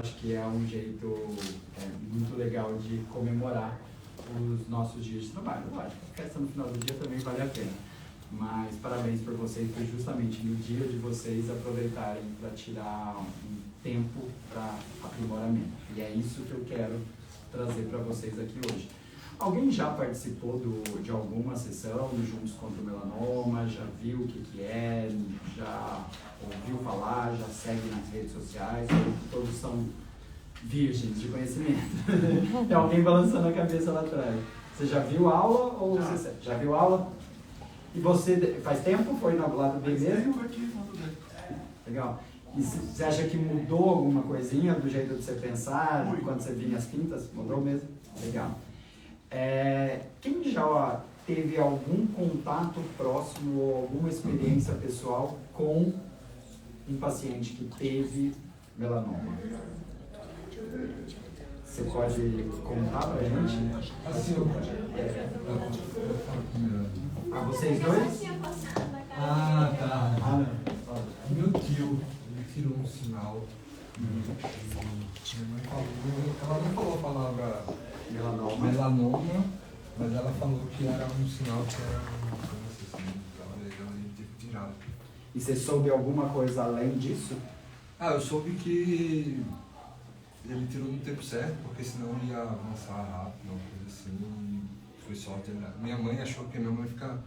acho que é um jeito muito legal de comemorar os nossos dias de trabalho. Lógico, a festa no final do dia também vale a pena. Mas parabéns por vocês, por justamente no dia de vocês aproveitarem para tirar um tempo para aprimoramento. E é isso que eu quero trazer para vocês aqui hoje. Alguém já participou de alguma sessão do Juntos contra o Melanoma? Já viu o que é? Já ouviu falar? Já segue nas redes sociais? Ou todos são virgens de conhecimento? Tem alguém balançando a cabeça lá atrás. Você já viu aula ou você já viu aula? E você, faz tempo? Foi lá do bem mesmo? Legal. E você acha que mudou alguma coisinha do jeito de você pensar, quando você vinha as quintas? Mudou mesmo? Legal. Quem já teve algum contato próximo ou alguma experiência pessoal com um paciente que teve melanoma? Você pode contar pra gente? Vocês dois? Ah, tá. Não. Meu tio, ele tirou um sinal. Minha mãe falou, ela não falou a palavra melanoma, mas ela falou que era um sinal que era uma câncer, assim, ela ia ter que tirar. E você soube alguma coisa além disso? Eu soube que ele tirou no tempo certo, porque senão ia avançar rápido, uma coisa assim, e foi sorte. Minha mãe achou que minha mãe fica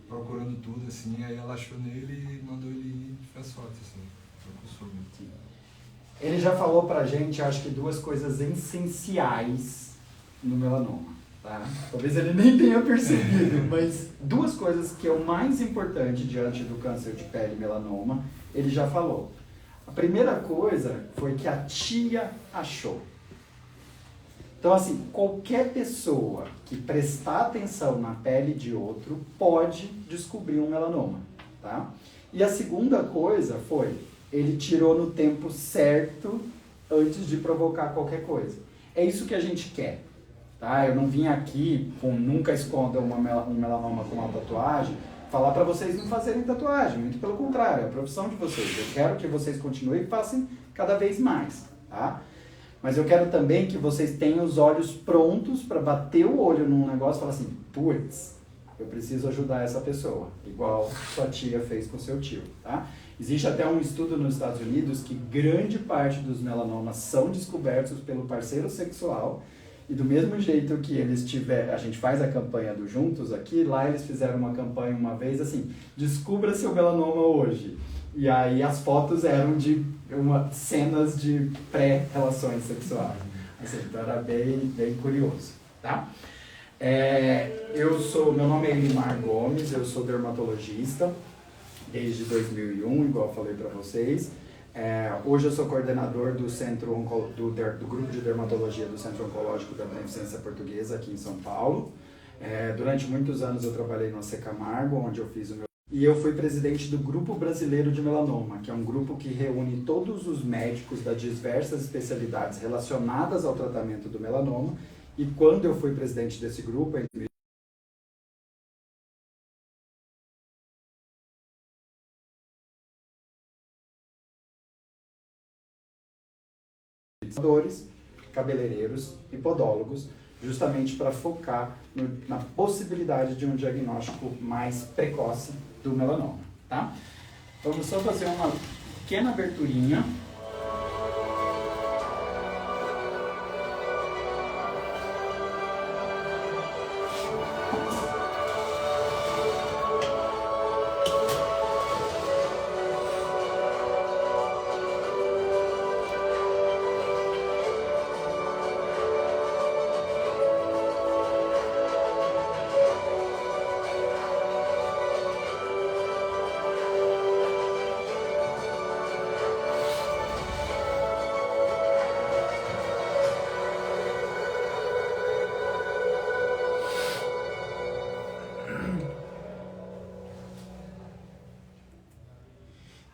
procurando tudo, assim, aí ela achou nele e mandou ele ir, e foi sorte, assim, foi o que eu soube. Ele já falou pra gente, acho que duas coisas essenciais no melanoma, tá? Talvez ele nem tenha percebido, mas duas coisas que é o mais importante diante do câncer de pele e melanoma, ele já falou. A primeira coisa foi que a tia achou. Então, assim, qualquer pessoa que prestar atenção na pele de outro pode descobrir um melanoma, tá? E a segunda coisa foi, ele tirou no tempo certo antes de provocar qualquer coisa. É isso que a gente quer, tá? Eu não vim aqui com nunca esconda um melanoma com uma tatuagem, falar para vocês não fazerem tatuagem, muito pelo contrário, é a profissão de vocês. Eu quero que vocês continuem e façam cada vez mais, tá? Mas eu quero também que vocês tenham os olhos prontos para bater o olho num negócio e falar assim, putz, eu preciso ajudar essa pessoa, igual sua tia fez com seu tio, tá? Existe até um estudo nos Estados Unidos que grande parte dos melanomas são descobertos pelo parceiro sexual e do mesmo jeito que eles tiveram, a gente faz a campanha do Juntos aqui, lá eles fizeram uma campanha uma vez assim, descubra seu melanoma hoje. E aí as fotos eram de cenas de pré-relações sexuais. Assim, então era bem curioso, tá? Meu nome é Elimar Gomes, eu sou dermatologista desde 2001, igual eu falei para vocês. Hoje eu sou coordenador do do grupo de dermatologia do Centro Oncológico da Beneficência Portuguesa aqui em São Paulo. Durante muitos anos eu trabalhei no AC Camargo, onde eu fiz o meu... E eu fui presidente do Grupo Brasileiro de Melanoma, que é um grupo que reúne todos os médicos das diversas especialidades relacionadas ao tratamento do melanoma. E quando eu fui presidente desse grupo, cabeleireiros e podólogos, justamente para focar na possibilidade de um diagnóstico mais precoce do melanoma, tá? Vamos só fazer uma pequena aberturinha.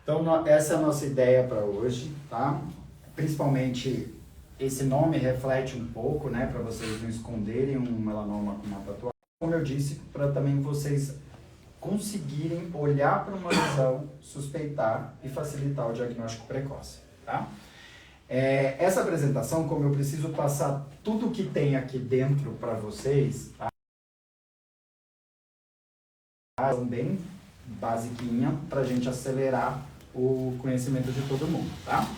Então, essa é a nossa ideia para hoje, tá? Principalmente, esse nome reflete um pouco, né, para vocês não esconderem um melanoma com uma tatuagem. Como eu disse, para também vocês conseguirem olhar para uma lesão, suspeitar e facilitar o diagnóstico precoce, tá? Essa apresentação, como eu preciso passar tudo que tem aqui dentro para vocês, tá? Bem basiquinha para a gente acelerar o conhecimento de todo mundo, tá?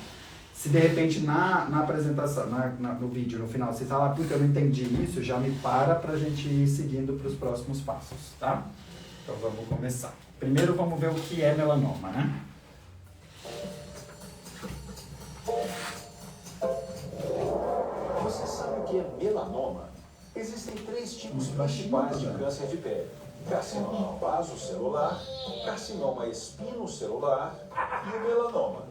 Se de repente na apresentação, no vídeo, no final, você fala, puta, eu não entendi isso, já me para a gente ir seguindo para os próximos passos, tá? Então vamos começar. Primeiro vamos ver o que é melanoma, né? Você sabe o que é melanoma? Existem 3 tipos principais de câncer de pele: carcinoma vasocelular, carcinoma espinocelular e o melanoma.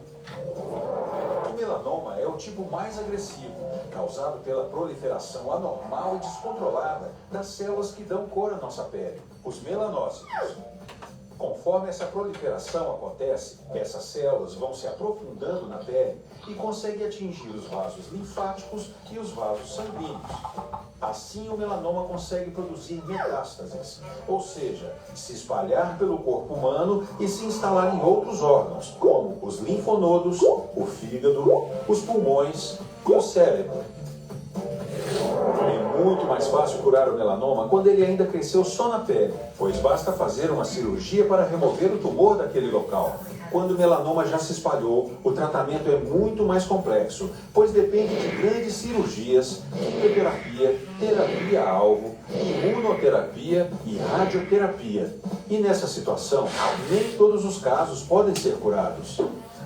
O melanoma é o tipo mais agressivo, causado pela proliferação anormal e descontrolada das células que dão cor à nossa pele, os melanócitos. Conforme essa proliferação acontece, essas células vão se aprofundando na pele e conseguem atingir os vasos linfáticos e os vasos sanguíneos. Assim, o melanoma consegue produzir metástases, ou seja, se espalhar pelo corpo humano e se instalar em outros órgãos, como os linfonodos, o fígado, os pulmões e o cérebro. É muito mais fácil curar o melanoma quando ele ainda cresceu só na pele, pois basta fazer uma cirurgia para remover o tumor daquele local. Quando o melanoma já se espalhou, o tratamento é muito mais complexo, pois depende de grandes cirurgias, quimioterapia, terapia-alvo, imunoterapia e radioterapia. E nessa situação, nem todos os casos podem ser curados.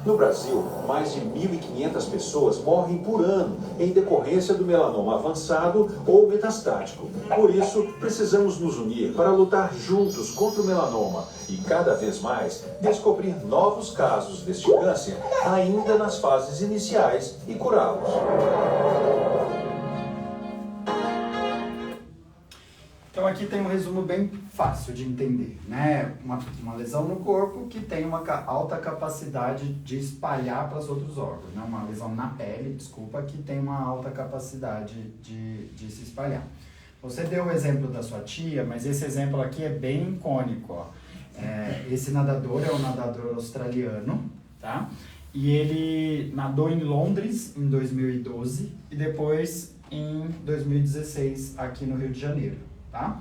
No Brasil, mais de 1.500 pessoas morrem por ano em decorrência do melanoma avançado ou metastático. Por isso, precisamos nos unir para lutar juntos contra o melanoma e, cada vez mais, descobrir novos casos deste câncer ainda nas fases iniciais e curá-los. Então aqui tem um resumo bem fácil de entender, né? Uma lesão no corpo que tem uma alta capacidade de espalhar para os outros órgãos, né? Uma lesão na pele, desculpa, que tem uma alta capacidade de se espalhar. Você deu o exemplo da sua tia, mas esse exemplo aqui é bem icônico, ó. Esse nadador é um nadador australiano, tá? E ele nadou em Londres em 2012 e depois em 2016 aqui no Rio de Janeiro. Tá?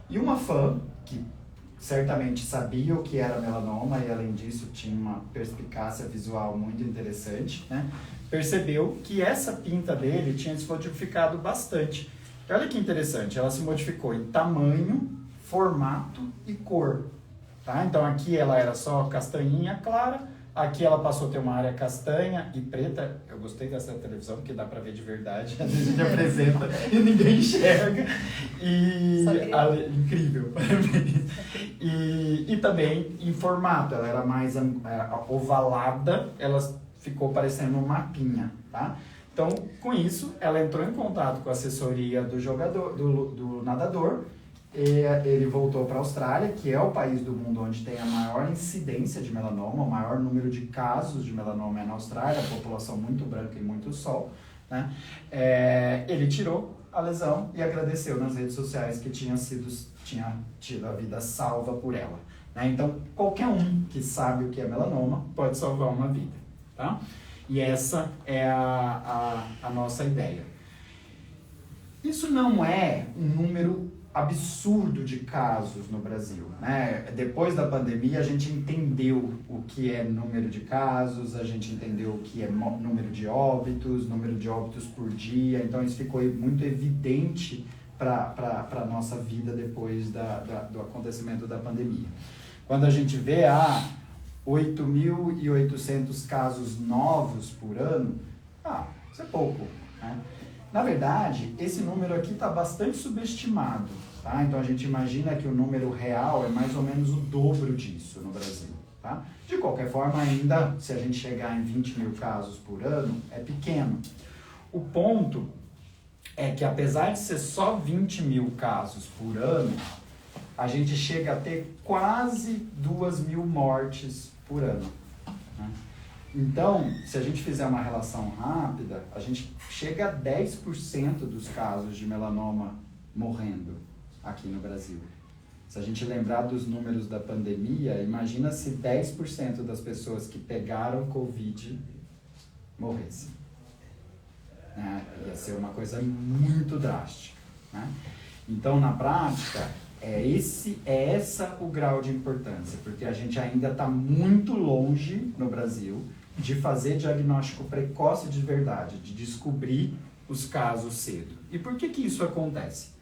E uma fã, que certamente sabia o que era melanoma e além disso tinha uma perspicácia visual muito interessante, né? Percebeu que essa pinta dele tinha se modificado bastante. E olha que interessante, ela se modificou em tamanho, formato e cor. Tá? Então aqui ela era só castanhinha clara, aqui ela passou a ter uma área castanha e preta. Eu gostei dessa televisão porque dá pra ver de verdade. Às vezes a gente apresenta e ninguém enxerga. Incrível, parabéns. E também em formato, ela era mais ovalada, ela ficou parecendo um mapinha, tá? Então, com isso, ela entrou em contato com a assessoria do jogador, do nadador. Ele voltou para a Austrália, que é o país do mundo onde tem a maior incidência de melanoma, o maior número de casos de melanoma é na Austrália, a população muito branca e muito sol, né? Ele tirou a lesão e agradeceu nas redes sociais que tinha tido a vida salva por ela, né? Então, qualquer um que sabe o que é melanoma pode salvar uma vida, tá? E essa é a nossa ideia. Isso não é um número absurdo de casos no Brasil, né? Depois da pandemia a gente entendeu o que é número de casos, a gente entendeu o que é número de óbitos por dia, então isso ficou muito evidente para a nossa vida depois do acontecimento da pandemia. Quando a gente vê 8.800 casos novos por ano, isso é pouco, né? Na verdade, esse número aqui está bastante subestimado, tá? Então a gente imagina que o número real é mais ou menos o dobro disso no Brasil, tá? De qualquer forma, ainda, se a gente chegar em 20 mil casos por ano, é pequeno. O ponto é que apesar de ser só 20 mil casos por ano, a gente chega a ter quase 2.000 mortes por ano, né? Então, se a gente fizer uma relação rápida, a gente chega a 10% dos casos de melanoma morrendo aqui no Brasil. Se a gente lembrar dos números da pandemia, imagina se 10% das pessoas que pegaram Covid morressem. vai ser uma coisa muito drástica, né? Então, na prática, essa o grau de importância, porque a gente ainda está muito longe no Brasil de fazer diagnóstico precoce de verdade, de descobrir os casos cedo. E por que isso acontece?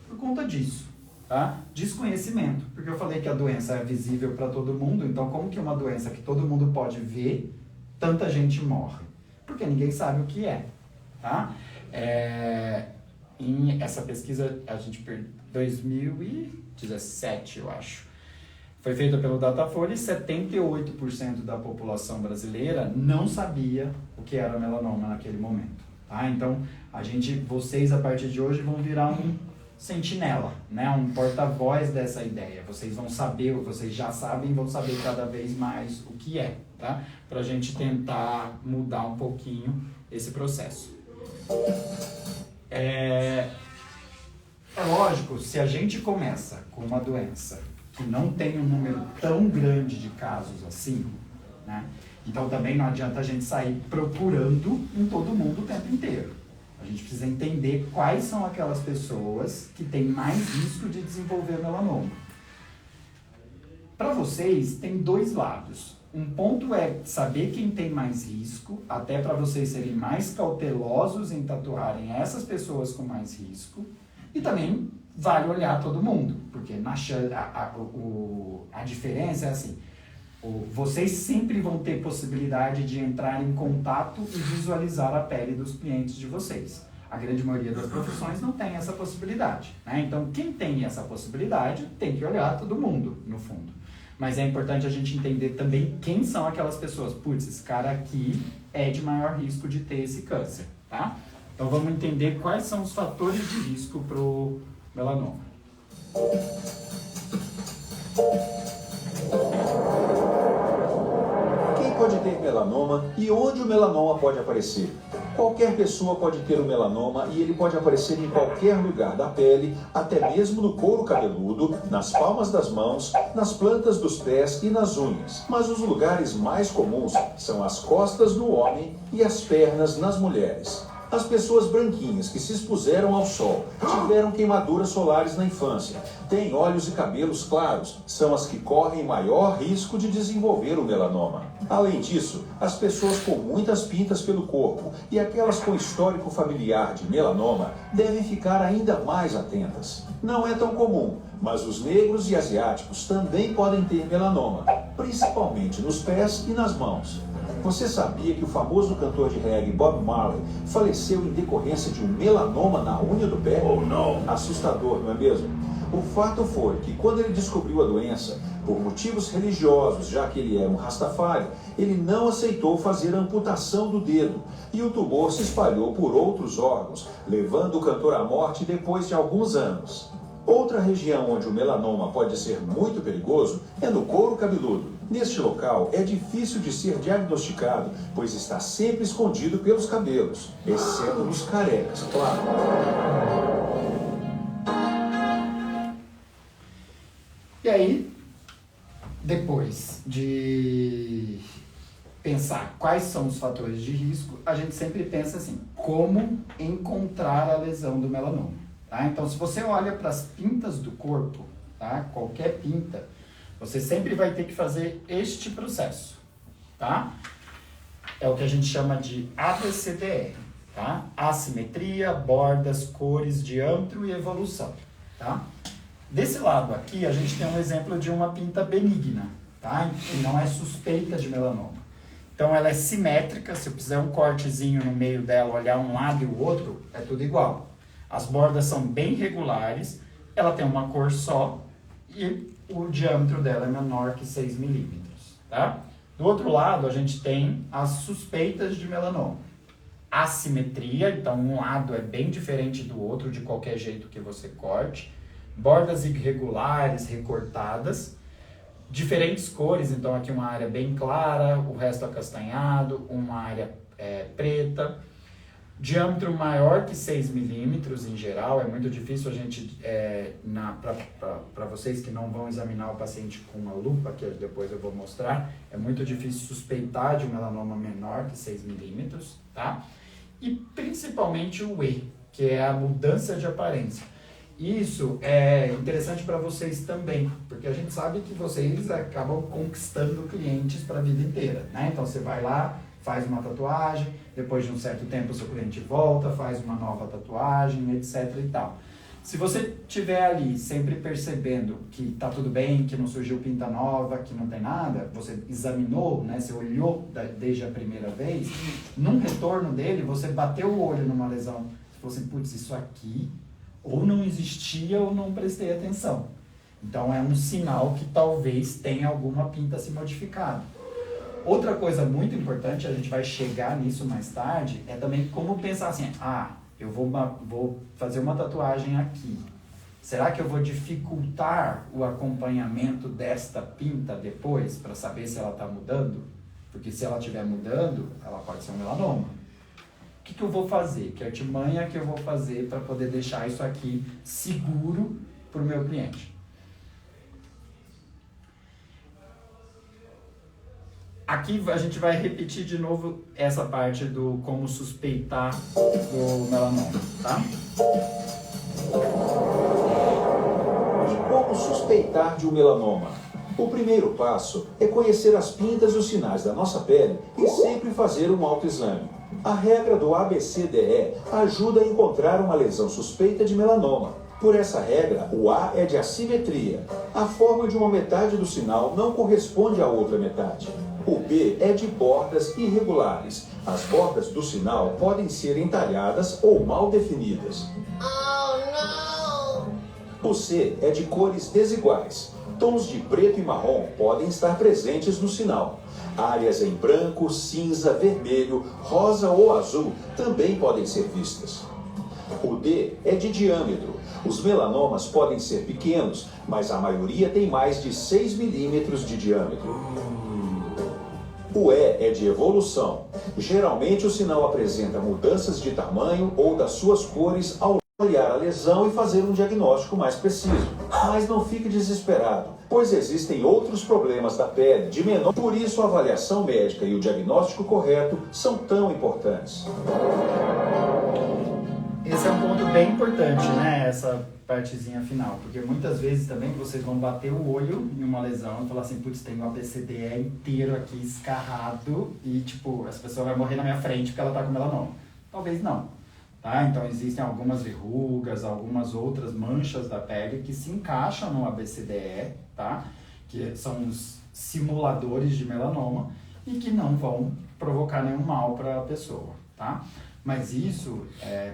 Por conta disso, tá? Desconhecimento, porque eu falei que a doença é visível para todo mundo, então como que uma doença que todo mundo pode ver, tanta gente morre? Porque ninguém sabe o que é, tá? Em essa pesquisa, a gente 2017, eu acho, foi feita pelo Datafolha e 78% da população brasileira não sabia o que era melanoma naquele momento, tá? Então, vocês a partir de hoje vão virar um sentinela, né? Um porta-voz dessa ideia. Vocês vão saber, vocês já sabem, vão saber cada vez mais o que é, tá? Pra gente tentar mudar um pouquinho esse processo. É lógico, se a gente começa com uma doença que não tem um número tão grande de casos assim, né? Então também não adianta a gente sair procurando em todo mundo o tempo inteiro. A gente precisa entender quais são aquelas pessoas que têm mais risco de desenvolver melanoma. Para vocês, tem dois lados. Um ponto é saber quem tem mais risco, até para vocês serem mais cautelosos em tatuarem essas pessoas com mais risco. E também vale olhar todo mundo, porque a diferença é assim, vocês sempre vão ter possibilidade de entrar em contato e visualizar a pele dos clientes de vocês. A grande maioria das profissões não tem essa possibilidade, né? Então, quem tem essa possibilidade tem que olhar todo mundo, no fundo. Mas é importante a gente entender também quem são aquelas pessoas. Putz, esse cara aqui é de maior risco de ter esse câncer, tá? Então, vamos entender quais são os fatores de risco para o melanoma. Quem pode ter melanoma e onde o melanoma pode aparecer? Qualquer pessoa pode ter o melanoma e ele pode aparecer em qualquer lugar da pele, até mesmo no couro cabeludo, nas palmas das mãos, nas plantas dos pés e nas unhas. Mas os lugares mais comuns são as costas no homem e as pernas nas mulheres. As pessoas branquinhas que se expuseram ao sol, tiveram queimaduras solares na infância, têm olhos e cabelos claros, são as que correm maior risco de desenvolver o melanoma. Além disso, as pessoas com muitas pintas pelo corpo e aquelas com histórico familiar de melanoma devem ficar ainda mais atentas. Não é tão comum, mas os negros e asiáticos também podem ter melanoma, principalmente nos pés e nas mãos. Você sabia que o famoso cantor de reggae Bob Marley faleceu em decorrência de um melanoma na unha do pé? Oh, não! Assustador, não é mesmo? O fato foi que quando ele descobriu a doença, por motivos religiosos, já que ele era um Rastafari, ele não aceitou fazer a amputação do dedo e o tumor se espalhou por outros órgãos, levando o cantor à morte depois de alguns anos. Outra região onde o melanoma pode ser muito perigoso é no couro cabeludo. Neste local é difícil de ser diagnosticado, pois está sempre escondido pelos cabelos, exceto nos carecas, claro. E aí, depois de pensar quais são os fatores de risco, a gente sempre pensa assim, como encontrar a lesão do melanoma, tá? Então, se você olha para as pintas do corpo, tá? Qualquer pinta, você sempre vai ter que fazer este processo, tá? É o que a gente chama de ABCDR, tá? Assimetria, bordas, cores, diâmetro e evolução, tá? Desse lado aqui, a gente tem um exemplo de uma pinta benigna, tá? Que não é suspeita de melanoma. Então, ela é simétrica, se eu fizer um cortezinho no meio dela, olhar um lado e o outro, é tudo igual. As bordas são bem regulares, ela tem uma cor só e o diâmetro dela é menor que 6 milímetros, tá? Do outro lado, a gente tem as suspeitas de melanoma. Assimetria, então um lado é bem diferente do outro, de qualquer jeito que você corte. Bordas irregulares, recortadas. Diferentes cores, então aqui uma área bem clara, o resto acastanhado, uma área preta. Diâmetro maior que 6 milímetros em geral, é muito difícil a gente, para vocês que não vão examinar o paciente com uma lupa, que depois eu vou mostrar, é muito difícil suspeitar de um melanoma menor que 6 milímetros, tá? e principalmente o E, que é a mudança de aparência. Isso é interessante para vocês também, porque a gente sabe que vocês acabam conquistando clientes para a vida inteira, né? Então você vai lá, faz uma tatuagem, depois de um certo tempo o seu cliente volta, faz uma nova tatuagem, etc e tal. Se você estiver ali sempre percebendo que tá tudo bem, que não surgiu pinta nova, que não tem nada, você examinou, né? Você olhou desde a primeira vez, num retorno dele, você bateu o olho numa lesão, você falou assim, putz, isso aqui ou não existia ou não prestei atenção. Então é um sinal que talvez tenha alguma pinta se modificado. Outra coisa muito importante, a gente vai chegar nisso mais tarde, é também como pensar assim, eu vou fazer uma tatuagem aqui. Será que eu vou dificultar o acompanhamento desta pinta depois, para saber se ela está mudando? Porque se ela estiver mudando, ela pode ser um melanoma. O que eu vou fazer? Que artimanha que eu vou fazer para poder deixar isso aqui seguro para o meu cliente? Aqui a gente vai repetir de novo essa parte do como suspeitar do melanoma, tá? E como suspeitar de um melanoma? O primeiro passo é conhecer as pintas e os sinais da nossa pele e sempre fazer um autoexame. A regra do ABCDE ajuda a encontrar uma lesão suspeita de melanoma. Por essa regra, o A é de assimetria. A forma de uma metade do sinal não corresponde à outra metade. O B é de bordas irregulares. As bordas do sinal podem ser entalhadas ou mal definidas. O C é de cores desiguais. Tons de preto e marrom podem estar presentes no sinal. Áreas em branco, cinza, vermelho, rosa ou azul também podem ser vistas. O D é de diâmetro. Os melanomas podem ser pequenos, mas a maioria tem mais de 6 milímetros de diâmetro. O E é de evolução. Geralmente o sinal apresenta mudanças de tamanho ou das suas cores ao olhar a lesão e fazer um diagnóstico mais preciso. Mas não fique desesperado, pois existem outros problemas da pele de menor. Por isso a avaliação médica e o diagnóstico correto são tão importantes. Esse é um ponto bem importante, né? Essa partezinha final, porque muitas vezes também vocês vão bater o olho em uma lesão e falar assim, putz, tem um ABCDE inteiro aqui escarrado e, tipo, essa pessoa vai morrer na minha frente porque ela tá com melanoma. Talvez não, tá? Então existem algumas verrugas, algumas outras manchas da pele que se encaixam no ABCDE, tá? Que são os simuladores de melanoma e que não vão provocar nenhum mal para a pessoa, tá? Mas isso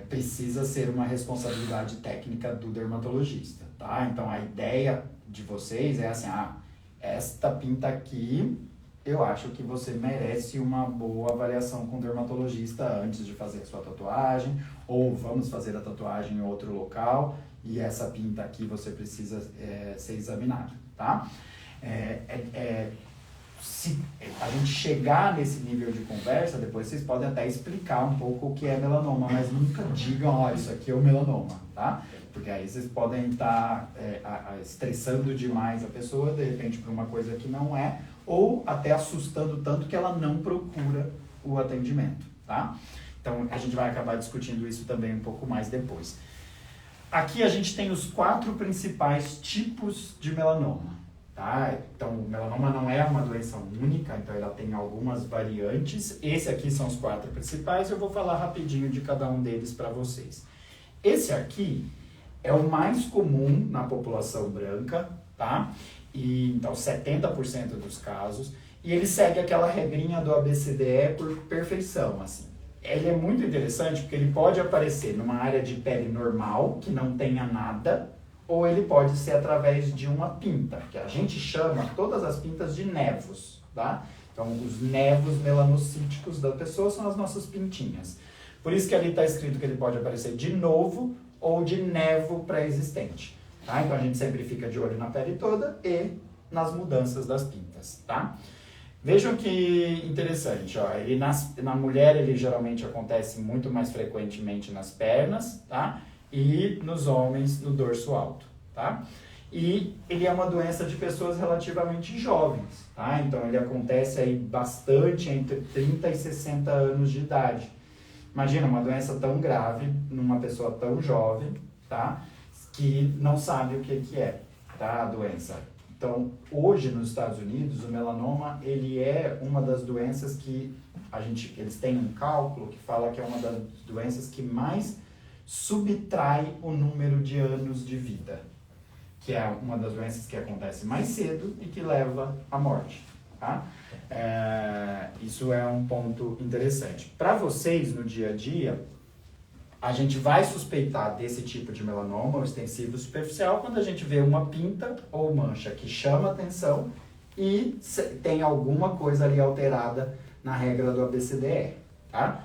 precisa ser uma responsabilidade técnica do dermatologista, tá? Então a ideia de vocês é assim, esta pinta aqui, eu acho que você merece uma boa avaliação com o dermatologista antes de fazer a sua tatuagem, ou vamos fazer a tatuagem em outro local, e essa pinta aqui você precisa ser examinado, tá? Se a gente chegar nesse nível de conversa, depois vocês podem até explicar um pouco o que é melanoma, mas nunca digam, ó, isso aqui é o melanoma, tá? Porque aí vocês podem estar estressando demais a pessoa, de repente, por uma coisa que não é, ou até assustando tanto que ela não procura o atendimento, tá? Então, a gente vai acabar discutindo isso também um pouco mais depois. Aqui a gente tem os 4 principais tipos de melanoma. Tá? Então, o melanoma não é uma doença única, então ela tem algumas variantes. Esse aqui são os 4 principais, eu vou falar rapidinho de cada um deles para vocês. Esse aqui é o mais comum na população branca, tá? E, então, 70% dos casos. E ele segue aquela regrinha do ABCDE por perfeição, assim. Ele é muito interessante porque ele pode aparecer numa área de pele normal, que não tenha nada, ou ele pode ser através de uma pinta, que a gente chama todas as pintas de nevos, tá? Então, os nevos melanocíticos da pessoa são as nossas pintinhas. Por isso que ali está escrito que ele pode aparecer de novo ou de nevo pré-existente, tá? Então, a gente sempre fica de olho na pele toda e nas mudanças das pintas, tá? Vejam que interessante, ó, ele na mulher ele geralmente acontece muito mais frequentemente nas pernas, tá? E nos homens no dorso alto, tá? E ele é uma doença de pessoas relativamente jovens, tá? Então ele acontece aí bastante entre 30 e 60 anos de idade. Imagina uma doença tão grave numa pessoa tão jovem, tá? Que não sabe o que é, tá? A doença. Então, hoje nos Estados Unidos, o melanoma, ele é uma das doenças que eles têm um cálculo que fala que é uma das doenças que mais subtrai o número de anos de vida, que é uma das doenças que acontece mais cedo e que leva à morte, tá? Isso é um ponto interessante. Para vocês, no dia a dia, a gente vai suspeitar desse tipo de melanoma, ou extensivo superficial, quando a gente vê uma pinta ou mancha que chama atenção e tem alguma coisa ali alterada na regra do ABCDE, tá?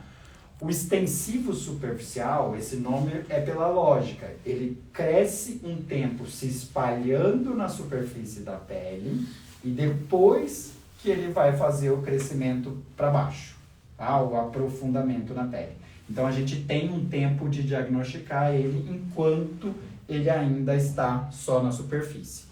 O extensivo superficial, esse nome é pela lógica, ele cresce um tempo se espalhando na superfície da pele e depois que ele vai fazer o crescimento para baixo, tá? O aprofundamento na pele. Então a gente tem um tempo de diagnosticar ele enquanto ele ainda está só na superfície.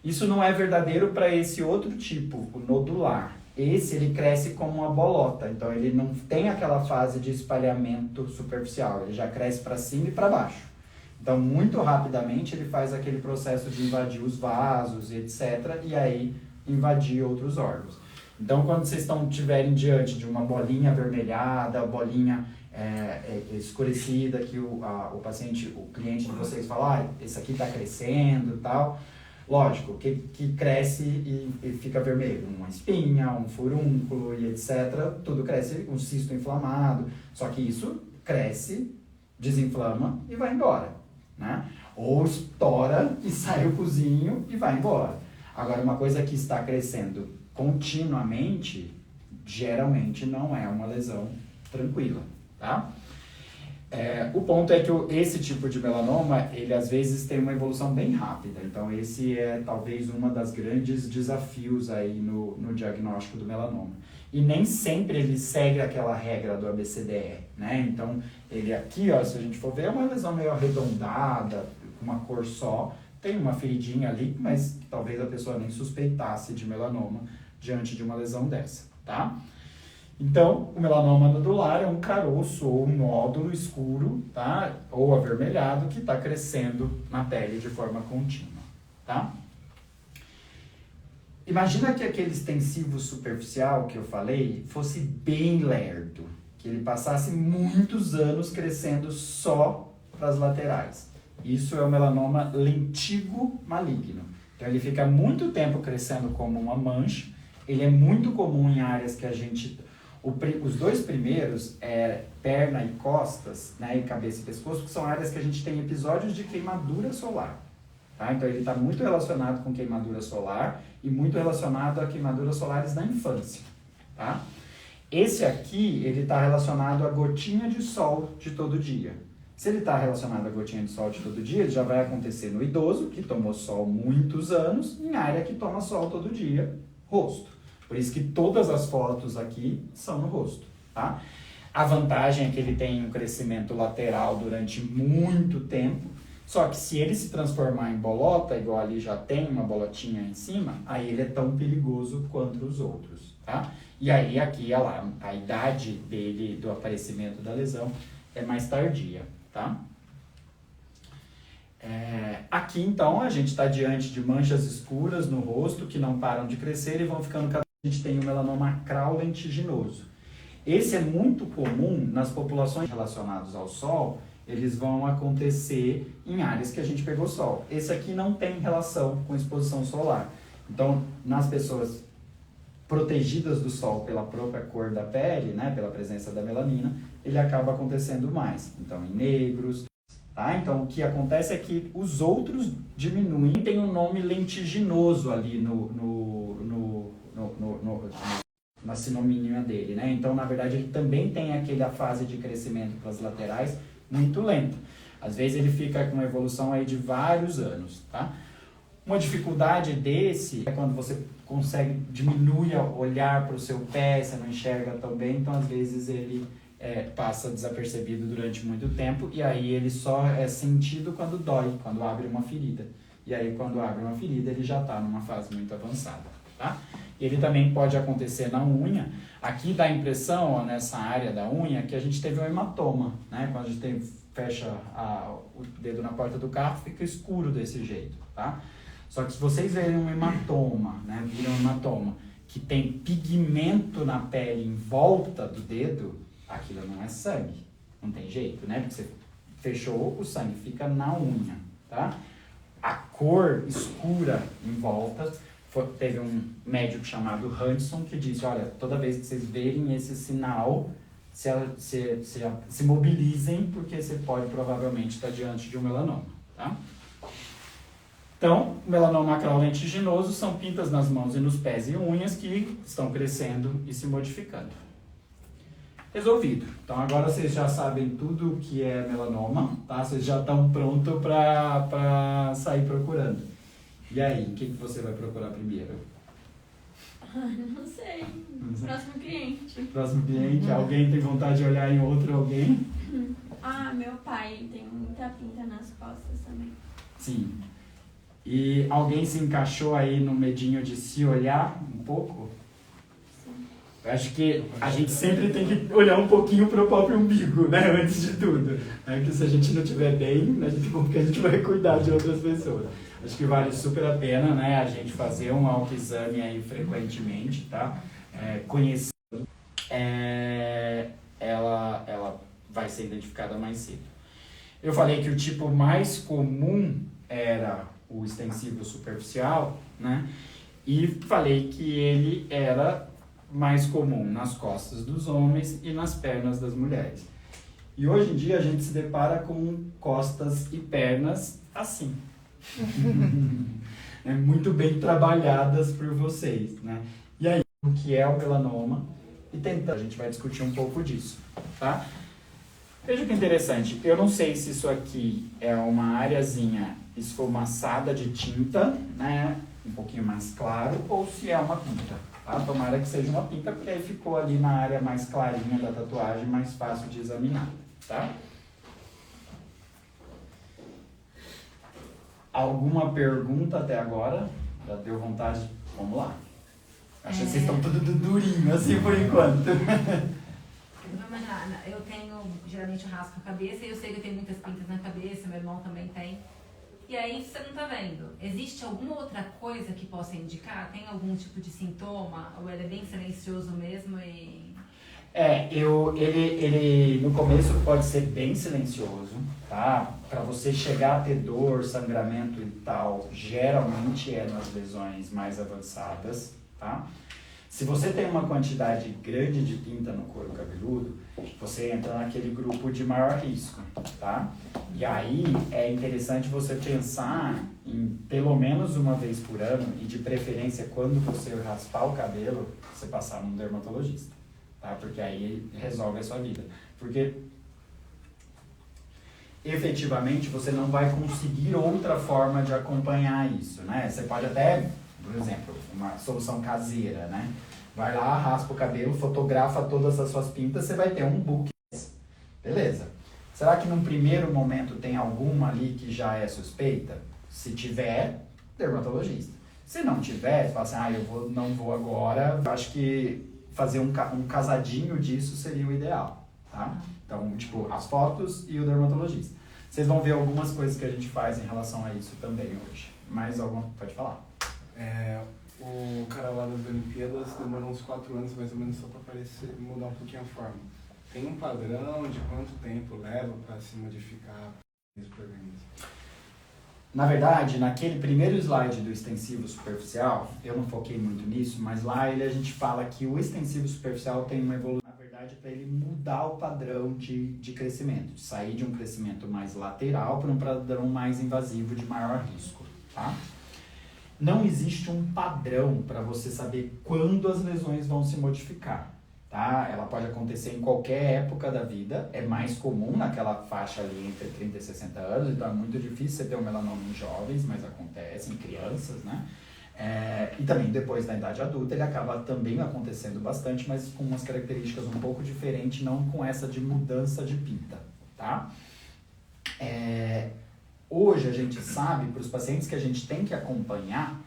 Isso não é verdadeiro para esse outro tipo, o nodular. Esse ele cresce como uma bolota, então ele não tem aquela fase de espalhamento superficial, ele já cresce para cima e para baixo. Então muito rapidamente ele faz aquele processo de invadir os vasos e etc. E aí invadir outros órgãos. Então quando vocês estiverem diante de uma bolinha avermelhada, bolinha escurecida, que o paciente, o cliente de vocês fala, esse aqui está crescendo e tal, lógico, que cresce e fica vermelho, uma espinha, um furúnculo e etc, tudo cresce, um cisto inflamado, só que isso cresce, desinflama e vai embora, né? Ou estoura e sai o cozinho e vai embora. Agora, uma coisa que está crescendo continuamente, geralmente não é uma lesão tranquila, tá? O ponto é que esse tipo de melanoma, ele às vezes tem uma evolução bem rápida. Então esse é talvez uma das grandes desafios aí no diagnóstico do melanoma. E nem sempre ele segue aquela regra do ABCDE, né? Então ele aqui, ó, se a gente for ver, é uma lesão meio arredondada, com uma cor só. Tem uma feridinha ali, mas talvez a pessoa nem suspeitasse de melanoma diante de uma lesão dessa, tá? Então, o melanoma nodular é um caroço ou um nódulo escuro, tá? Ou avermelhado, que está crescendo na pele de forma contínua, tá? Imagina que aquele extensivo superficial que eu falei fosse bem lerdo, que ele passasse muitos anos crescendo só para as laterais. Isso é o melanoma lentigo maligno. Então, ele fica muito tempo crescendo como uma mancha. Ele é muito comum em áreas que a gente... Os dois primeiros, perna e costas, né, e cabeça e pescoço, que são áreas que a gente tem episódios de queimadura solar. Tá? Então ele está muito relacionado com queimadura solar e muito relacionado a queimaduras solares na infância. Tá? Esse aqui, ele está relacionado à gotinha de sol de todo dia. Se ele está relacionado à gotinha de sol de todo dia, ele já vai acontecer no idoso, que tomou sol muitos anos, em área que toma sol todo dia, rosto. Por isso que todas as fotos aqui são no rosto, tá? A vantagem é que ele tem um crescimento lateral durante muito tempo, só que se ele se transformar em bolota, igual ali já tem uma bolotinha em cima, aí ele é tão perigoso quanto os outros, tá? E aí aqui, olha lá, a idade dele, do aparecimento da lesão, é mais tardia, tá? Aqui então a gente está diante de manchas escuras no rosto que não param de crescer e vão ficando cada vez. A gente tem o melanoma acral lentiginoso. Esse é muito comum nas populações relacionadas ao sol, eles vão acontecer em áreas que a gente pegou sol. Esse aqui não tem relação com exposição solar. Então, nas pessoas protegidas do sol pela própria cor da pele, né, pela presença da melanina, ele acaba acontecendo mais. Então, em negros, tá? Então, o que acontece é que os outros diminuem. Tem um nome lentiginoso ali na sinomínia dele, né? Então, na verdade, ele também tem aquela fase de crescimento para as laterais muito lenta. Às vezes, ele fica com uma evolução aí de vários anos, tá? Uma dificuldade desse é quando você consegue diminuir o olhar para o seu pé, você não enxerga tão bem, então, às vezes, ele passa desapercebido durante muito tempo e aí ele só é sentido quando dói, quando abre uma ferida. E aí, quando abre uma ferida, ele já está numa fase muito avançada, tá? Ele também pode acontecer na unha. Aqui dá a impressão, ó, nessa área da unha, que a gente teve um hematoma, né? Quando a gente fecha o dedo na porta do carro, fica escuro desse jeito, tá? Só que se vocês verem um hematoma, né? Viram um hematoma que tem pigmento na pele em volta do dedo, aquilo não é sangue. Não tem jeito, né? Porque você fechou, o sangue fica na unha, tá? A cor escura em volta, teve um médico chamado Hudson que disse, olha, toda vez que vocês verem esse sinal, se mobilizem, porque você pode provavelmente estar diante de um melanoma, tá? Então, melanoma acral lentiginoso são pintas nas mãos e nos pés e unhas que estão crescendo e se modificando. Resolvido. Então agora vocês já sabem tudo o que é melanoma, tá? Vocês já estão prontos para sair procurando. E aí, o que você vai procurar primeiro? Não sei. Próximo cliente. Próximo cliente? Alguém tem vontade de olhar em outro alguém? Meu pai tem muita pinta nas costas também. Sim. E alguém se encaixou aí no medinho de se olhar um pouco? Eu acho que a gente sempre tem que olhar um pouquinho para o próprio umbigo, né? Antes de tudo. Porque se a gente não estiver bem, como que a gente vai cuidar de outras pessoas? Acho que vale super a pena, né? A gente fazer um autoexame aí frequentemente, tá? Conhecer. Ela vai ser identificada mais cedo. Eu falei que o tipo mais comum era o extensivo superficial, né? E falei que ele era mais comum nas costas dos homens e nas pernas das mulheres. E hoje em dia a gente se depara com costas e pernas assim. Muito bem trabalhadas por vocês, né? E aí, o que é o melanoma? E a gente vai discutir um pouco disso, tá? Veja que interessante, eu não sei se isso aqui é uma areazinha esfumaçada de tinta, né? Um pouquinho mais claro, ou se é uma pinta. Tá? Tomara que seja uma pinta, porque aí ficou ali na área mais clarinha da tatuagem, mais fácil de examinar, tá? Alguma pergunta até agora? Já deu vontade? Vamos lá. Acho que vocês estão tudo durinho assim por enquanto. Eu tenho, geralmente eu raspo a cabeça e eu sei que eu tenho muitas pintas na cabeça, meu irmão também tem. E aí você não tá vendo. Existe alguma outra coisa que possa indicar? Tem algum tipo de sintoma? Ou ele é bem silencioso mesmo e... Ele no começo pode ser bem silencioso, tá? Para você chegar a ter dor, sangramento e tal, geralmente é nas lesões mais avançadas, tá? Se você tem uma quantidade grande de pinta no couro cabeludo, você entra naquele grupo de maior risco, tá? E aí é interessante você pensar em pelo menos uma vez por ano e de preferência quando você raspar o cabelo, você passar num dermatologista, tá? Porque aí resolve a sua vida. Porque efetivamente você não vai conseguir outra forma de acompanhar isso, né? Você pode até, por exemplo, uma solução caseira, né? Vai lá, raspa o cabelo, fotografa todas as suas pintas, você vai ter um book. Beleza. Será que num primeiro momento tem alguma ali que já é suspeita? Se tiver, dermatologista. Se não tiver, você fala assim, não vou agora. Acho que fazer um casadinho disso seria o ideal, tá? Então, tipo, as fotos e o dermatologista. Vocês vão ver algumas coisas que a gente faz em relação a isso também hoje. Mais alguma? Pode falar. O cara lá das Olimpíadas demorou uns 4 anos mais ou menos só para mudar um pouquinho a forma. Tem um padrão de quanto tempo leva para se modificar esse organismo? Na verdade, naquele primeiro slide do extensivo superficial, eu não foquei muito nisso, mas lá a gente fala que o extensivo superficial tem uma evolução, na verdade, para ele mudar o padrão de crescimento, de sair de um crescimento mais lateral para um padrão mais invasivo de maior risco, tá? Não existe um padrão para você saber quando as lesões vão se modificar, tá? Ela pode acontecer em qualquer época da vida, é mais comum naquela faixa ali entre 30 e 60 anos, então é muito difícil você ter um melanoma em jovens, mas acontece em crianças, né? E também depois da idade adulta ele acaba também acontecendo bastante, mas com umas características um pouco diferentes, não com essa de mudança de pinta, tá? Hoje a gente sabe, para os pacientes que a gente tem que acompanhar,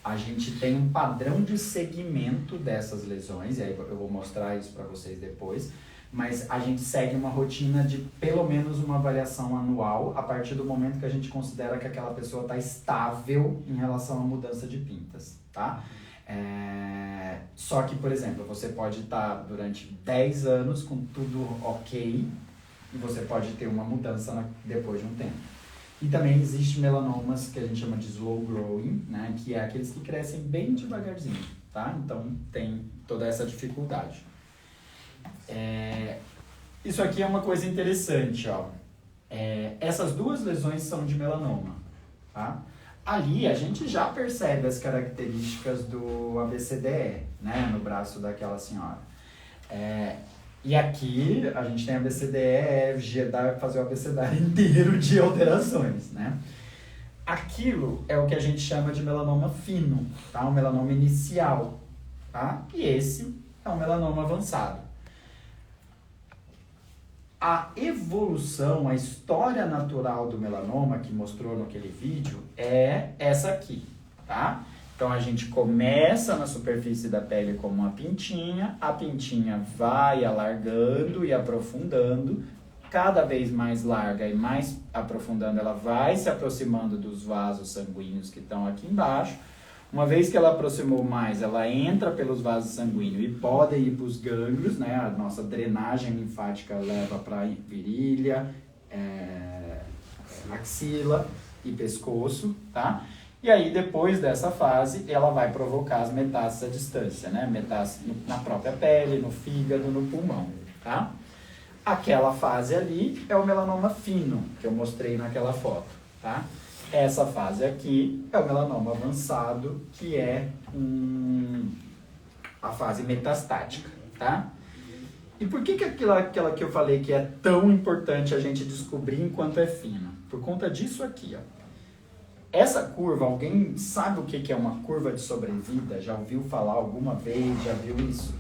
a gente tem um padrão de segmento dessas lesões, e aí eu vou mostrar isso para vocês depois, mas a gente segue uma rotina de pelo menos uma avaliação anual a partir do momento que a gente considera que aquela pessoa está estável em relação à mudança de pintas, tá? Só que, por exemplo, você pode estar durante 10 anos com tudo ok e você pode ter uma mudança depois de um tempo. E também existe melanomas que a gente chama de slow growing, né? Que é aqueles que crescem bem devagarzinho, tá? Então tem toda essa dificuldade. Isso aqui é uma coisa interessante, ó. Essas duas lesões são de melanoma, tá? Ali a gente já percebe as características do ABCDE, né? No braço daquela senhora. E aqui a gente tem ABCDE, dá para fazer o abecedário inteiro de alterações, né? Aquilo é o que a gente chama de melanoma fino, tá? Um melanoma inicial, tá? E esse é um melanoma avançado. A evolução, a história natural do melanoma que mostrou naquele vídeo é essa aqui, tá? Então a gente começa na superfície da pele como uma pintinha, a pintinha vai alargando e aprofundando, cada vez mais larga e mais aprofundando, ela vai se aproximando dos vasos sanguíneos que estão aqui embaixo. Uma vez que ela aproximou mais, ela entra pelos vasos sanguíneos e pode ir para os gânglios, né? A nossa drenagem linfática leva para a virilha, axila e pescoço, tá? E aí, depois dessa fase, ela vai provocar as metástases à distância, né? Metástases na própria pele, no fígado, no pulmão, tá? Aquela fase ali é o melanoma fino, que eu mostrei naquela foto, tá? Essa fase aqui é o melanoma avançado, que é a fase metastática, tá? E por que aquela que eu falei que é tão importante a gente descobrir enquanto é fino? Por conta disso aqui, ó. Essa curva, alguém sabe o que é uma curva de sobrevida? Já ouviu falar alguma vez? Já viu isso?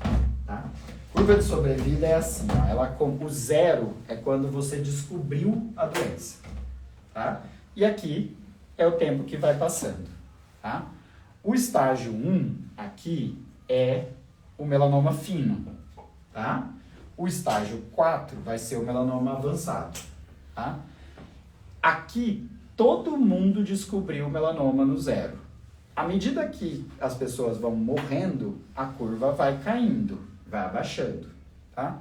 Tá? Curva de sobrevida é assim, ó, o zero é quando você descobriu a doença. Tá? E aqui é o tempo que vai passando. Tá? O estágio 1 aqui é o melanoma fino. Tá? O estágio 4 vai ser o melanoma avançado. Tá? Aqui, todo mundo descobriu melanoma no zero. À medida que as pessoas vão morrendo, a curva vai caindo, vai abaixando, tá?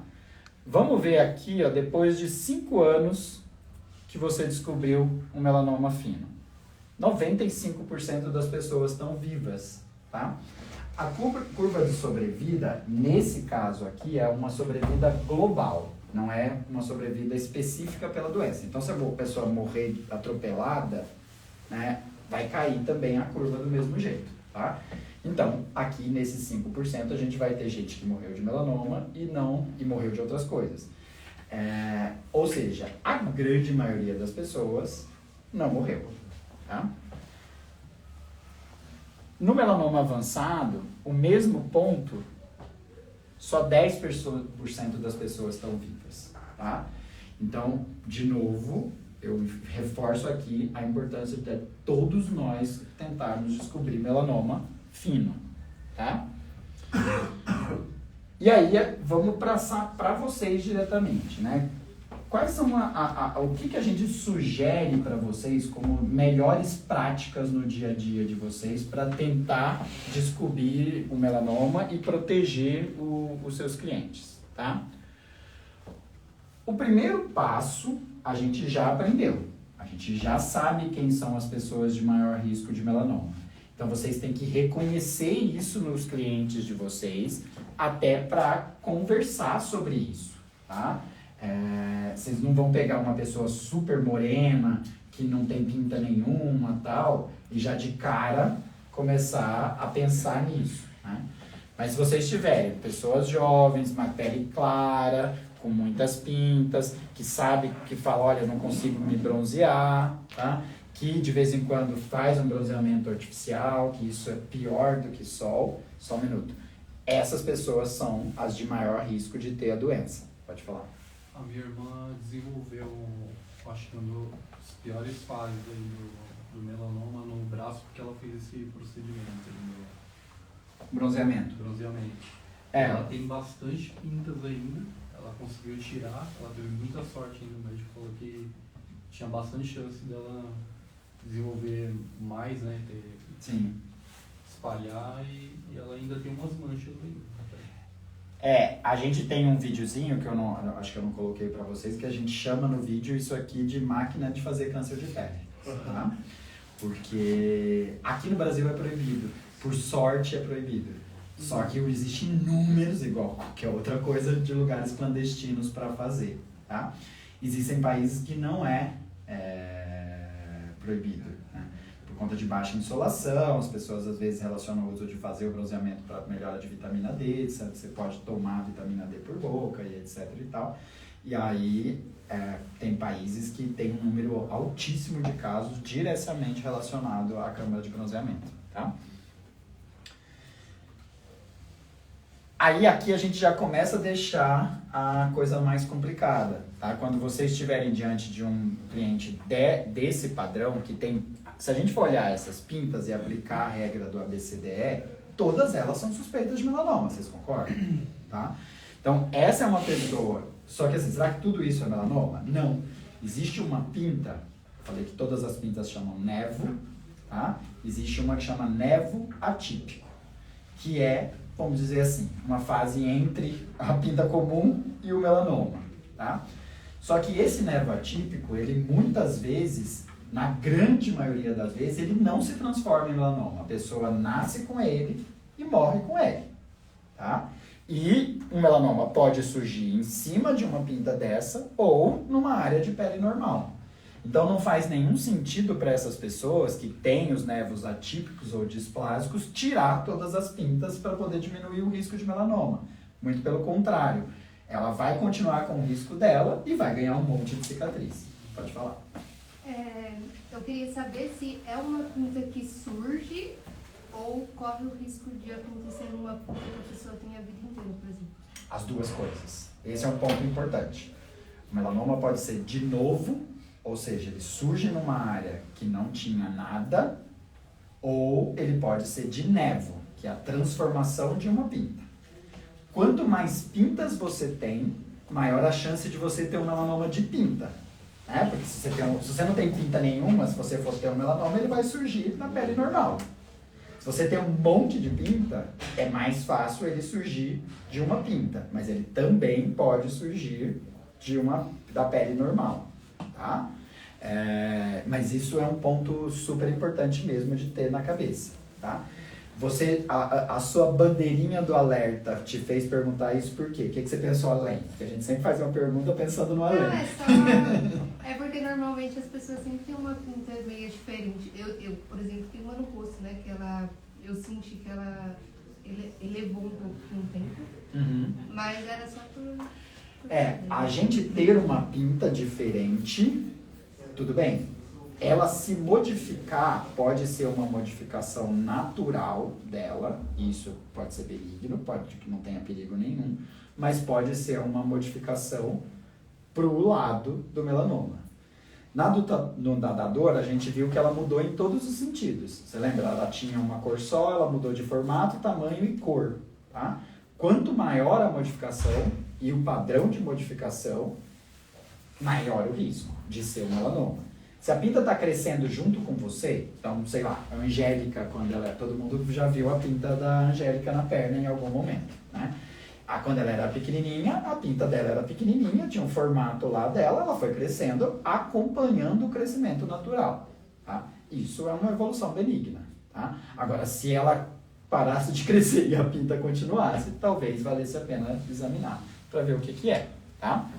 Vamos ver aqui, ó, depois de 5 anos que você descobriu um melanoma fino. 95% das pessoas estão vivas, tá? A curva de sobrevida, nesse caso aqui, é uma sobrevida global. Não é uma sobrevida específica pela doença. Então, se a pessoa morrer atropelada, né, vai cair também a curva do mesmo jeito, tá? Então, aqui nesses 5%, a gente vai ter gente que morreu de melanoma e morreu de outras coisas. Ou seja, a grande maioria das pessoas não morreu, tá? No melanoma avançado, o mesmo ponto, só 10% das pessoas estão vivas, tá? Então, de novo, eu reforço aqui a importância de todos nós tentarmos descobrir melanoma fino, tá? E aí, vamos passar para vocês diretamente, né? Quais são o que a gente sugere para vocês como melhores práticas no dia a dia de vocês para tentar descobrir o melanoma e proteger os seus clientes, tá? O primeiro passo a gente já aprendeu. A gente já sabe quem são as pessoas de maior risco de melanoma. Então vocês têm que reconhecer isso nos clientes de vocês até para conversar sobre isso, tá? Vocês não vão pegar uma pessoa super morena, que não tem pinta nenhuma, tal, e já de cara começar a pensar nisso, né? Mas se vocês tiverem pessoas jovens, uma pele clara, com muitas pintas, que sabe, que fala, olha, eu não consigo me bronzear, tá? Que de vez em quando faz um bronzeamento artificial, que isso é pior do que sol, só um minuto. Essas pessoas são as de maior risco de ter a doença. Pode falar. A minha irmã desenvolveu, acho que uma das piores fases aí do melanoma no braço porque ela fez esse procedimento Bronzeamento. de bronzeamento. É. Ela tem bastante pintas ainda, ela conseguiu tirar, ela teve muita sorte ainda, o médico falou que tinha bastante chance dela desenvolver mais, né, Sim. espalhar e ela ainda tem umas manchas ainda. A gente tem um videozinho que eu acho que eu não coloquei pra vocês, que a gente chama no vídeo isso aqui de máquina de fazer câncer de pele, tá? Porque aqui no Brasil é proibido, por sorte é proibido. Só que existem inúmeros, igual qualquer outra coisa, de lugares clandestinos para fazer, tá? Existem países que não é proibido, né? Por conta de baixa insolação, as pessoas às vezes relacionam o uso de fazer o bronzeamento para melhora de vitamina D, sabe? Você pode tomar vitamina D por boca e etc e tal. E aí tem países que tem um número altíssimo de casos diretamente relacionado à câmara de bronzeamento, tá? Aí aqui a gente já começa a deixar a coisa mais complicada, tá? Quando vocês estiverem diante de um cliente desse padrão, que tem... Se a gente for olhar essas pintas e aplicar a regra do ABCDE, todas elas são suspeitas de melanoma, vocês concordam? Tá? Então, essa é uma pessoa... Só que assim, será que tudo isso é melanoma? Não. Existe uma pinta, eu falei que todas as pintas chamam nevo, tá? Existe uma que chama nevo atípico, que é, vamos dizer assim, uma fase entre a pinta comum e o melanoma, tá? Só que esse nevo atípico, ele muitas vezes, na grande maioria das vezes, ele não se transforma em melanoma. A pessoa nasce com ele e morre com ele, tá? E um melanoma pode surgir em cima de uma pinta dessa ou numa área de pele normal. Então não faz nenhum sentido para essas pessoas que têm os nevos atípicos ou displásicos tirar todas as pintas para poder diminuir o risco de melanoma. Muito pelo contrário, ela vai continuar com o risco dela e vai ganhar um monte de cicatriz. Pode falar. Eu queria saber se é uma pinta que surge ou corre o risco de acontecer numa pinta que a pessoa tem a vida inteira, por exemplo. As duas coisas. Esse é um ponto importante. O melanoma pode ser de novo, ou seja, ele surge numa área que não tinha nada, ou ele pode ser de nevo, que é a transformação de uma pinta. Quanto mais pintas você tem, maior a chance de você ter um melanoma de pinta. Né? Porque se você não tem pinta nenhuma, se você for ter um melanoma, ele vai surgir na pele normal. Se você tem um monte de pinta, é mais fácil ele surgir de uma pinta, mas ele também pode surgir da pele normal, tá? Mas isso é um ponto super importante mesmo de ter na cabeça, tá? A sua bandeirinha do alerta te fez perguntar isso por quê? O que você pensou além? Porque a gente sempre faz uma pergunta pensando no além. É porque normalmente as pessoas sempre têm uma pinta meio diferente. Eu, por exemplo, tenho uma no rosto, né? Que eu senti que ela elevou um pouco com o tempo. Uhum. Mas era só por a gente ter uma pinta diferente, tudo bem. Ela se modificar pode ser uma modificação natural dela, isso pode ser benigno, pode que não tenha perigo nenhum, mas pode ser uma modificação pro lado do melanoma. Na da dor, a gente viu que ela mudou em todos os sentidos. Você lembra? Ela tinha uma cor só, ela mudou de formato, tamanho e cor, tá? Quanto maior a modificação e o padrão de modificação, maior o risco de ser um melanoma. Se a pinta está crescendo junto com você, então, sei lá, a Angélica, todo mundo já viu a pinta da Angélica na perna em algum momento, né? Quando ela era pequenininha, a pinta dela era pequenininha, tinha um formato lá dela, ela foi crescendo, acompanhando o crescimento natural, tá? Isso é uma evolução benigna, tá? Agora, se ela parasse de crescer e a pinta continuasse, talvez valesse a pena examinar para ver o que é, tá?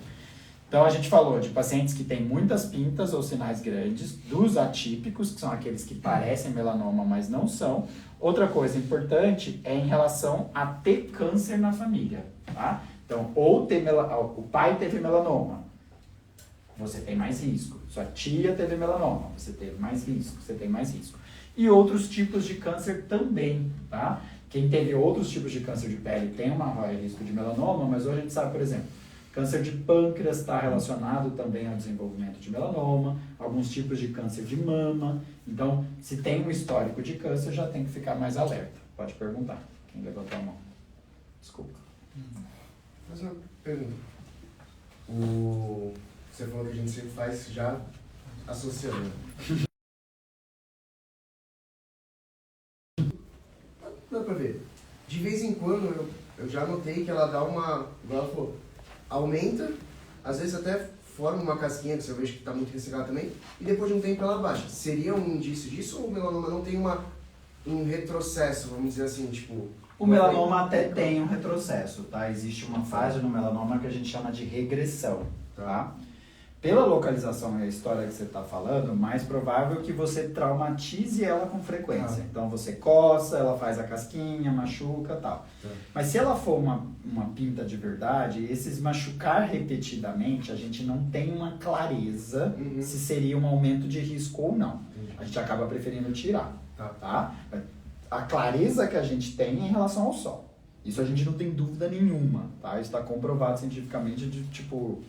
Então, a gente falou de pacientes que têm muitas pintas ou sinais grandes, dos atípicos, que são aqueles que parecem melanoma, mas não são. Outra coisa importante é em relação a ter câncer na família, tá? Então, o pai teve melanoma, você tem mais risco. Sua tia teve melanoma, você teve mais risco, você tem mais risco. E outros tipos de câncer também, tá? Quem teve outros tipos de câncer de pele tem um maior risco de melanoma, mas hoje a gente sabe, por exemplo, Câncer de pâncreas está relacionado também ao desenvolvimento de melanoma, alguns tipos de câncer de mama. Então, se tem um histórico de câncer, já tem que ficar mais alerta. Pode perguntar. Quem levantou a mão? Desculpa. Mas uma pergunta. Você falou que a gente sempre faz já associando. Dá pra ver. De vez em quando eu já notei que ela dá uma. Igual ela falou, aumenta, às vezes até forma uma casquinha que você vejo que está muito ressecada também, e depois de um tempo ela baixa. Seria um indício disso ou o melanoma não tem um retrocesso, vamos dizer assim, tipo... O melanoma até tem um retrocesso, tá? Existe uma fase no melanoma que a gente chama de regressão, tá? Pela localização e a história que você está falando, mais provável que você traumatize ela com frequência. Então você coça, ela faz a casquinha, machuca e tal. Mas se ela for uma pinta de verdade, esses machucar repetidamente, a gente não tem uma clareza se seria um aumento de risco ou não. A gente acaba preferindo tirar, tá? A clareza que a gente tem é em relação ao sol. Isso a gente não tem dúvida nenhuma, tá? Isso está comprovado cientificamente de tipo...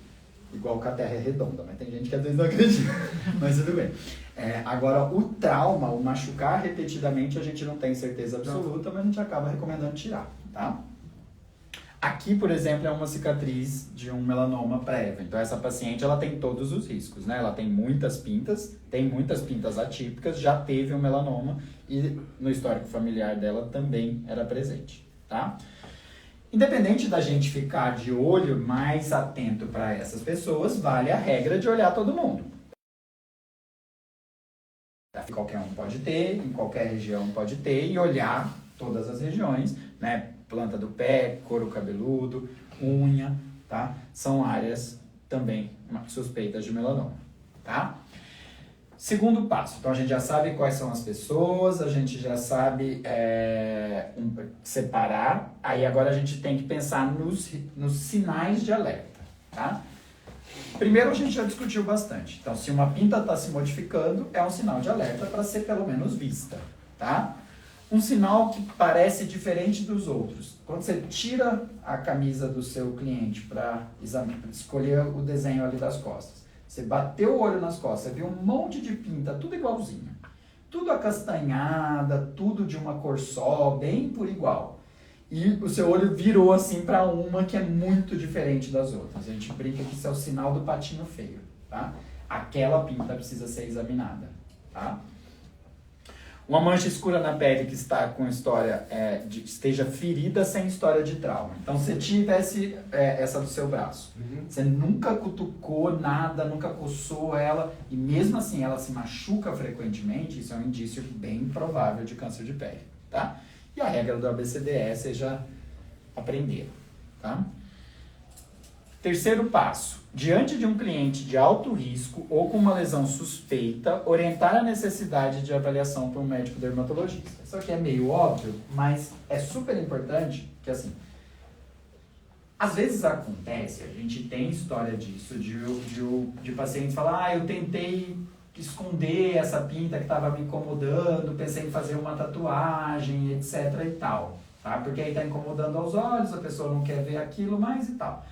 Igual que a Terra é redonda, mas tem gente que às vezes não acredita. Mas tudo bem. Agora, o trauma, o machucar repetidamente, a gente não tem certeza absoluta, mas a gente acaba recomendando tirar, tá? Aqui, por exemplo, é uma cicatriz de um melanoma prévio. Então, essa paciente, ela tem todos os riscos, né? Ela tem muitas pintas atípicas, já teve um melanoma e no histórico familiar dela também era presente, tá? Independente da gente ficar de olho mais atento para essas pessoas, vale a regra de olhar todo mundo. Qualquer um pode ter, em qualquer região pode ter, e olhar todas as regiões, né? Planta do pé, couro cabeludo, unha, tá? São áreas também suspeitas de melanoma, tá? Segundo passo, então a gente já sabe quais são as pessoas, a gente já sabe separar, aí agora a gente tem que pensar nos sinais de alerta, tá? Primeiro a gente já discutiu bastante, então se uma pinta está se modificando, é um sinal de alerta para ser pelo menos vista, tá? Um sinal que parece diferente dos outros, quando você tira a camisa do seu cliente para escolher o desenho ali das costas, você bateu o olho nas costas, você viu um monte de pinta, tudo igualzinho. Tudo acastanhada, tudo de uma cor só, bem por igual. E o seu olho virou assim para uma que é muito diferente das outras. A gente brinca que isso é o sinal do patinho feio, tá? Aquela pinta precisa ser examinada, tá? Uma mancha escura na pele que está com história, esteja ferida sem história de trauma. Então, se tivesse essa do seu braço, você nunca cutucou nada, nunca coçou ela, e mesmo assim ela se machuca frequentemente, isso é um indício bem provável de câncer de pele, tá? E a regra do ABCDE vocês já aprenderam, tá? Terceiro passo, diante de um cliente de alto risco ou com uma lesão suspeita, orientar a necessidade de avaliação por um médico dermatologista. Isso aqui é meio óbvio, mas é super importante que, assim, às vezes acontece, a gente tem história disso, de pacientes falar, eu tentei esconder essa pinta que estava me incomodando, pensei em fazer uma tatuagem, etc e tal, tá? Porque aí está incomodando aos olhos, a pessoa não quer ver aquilo mais e tal.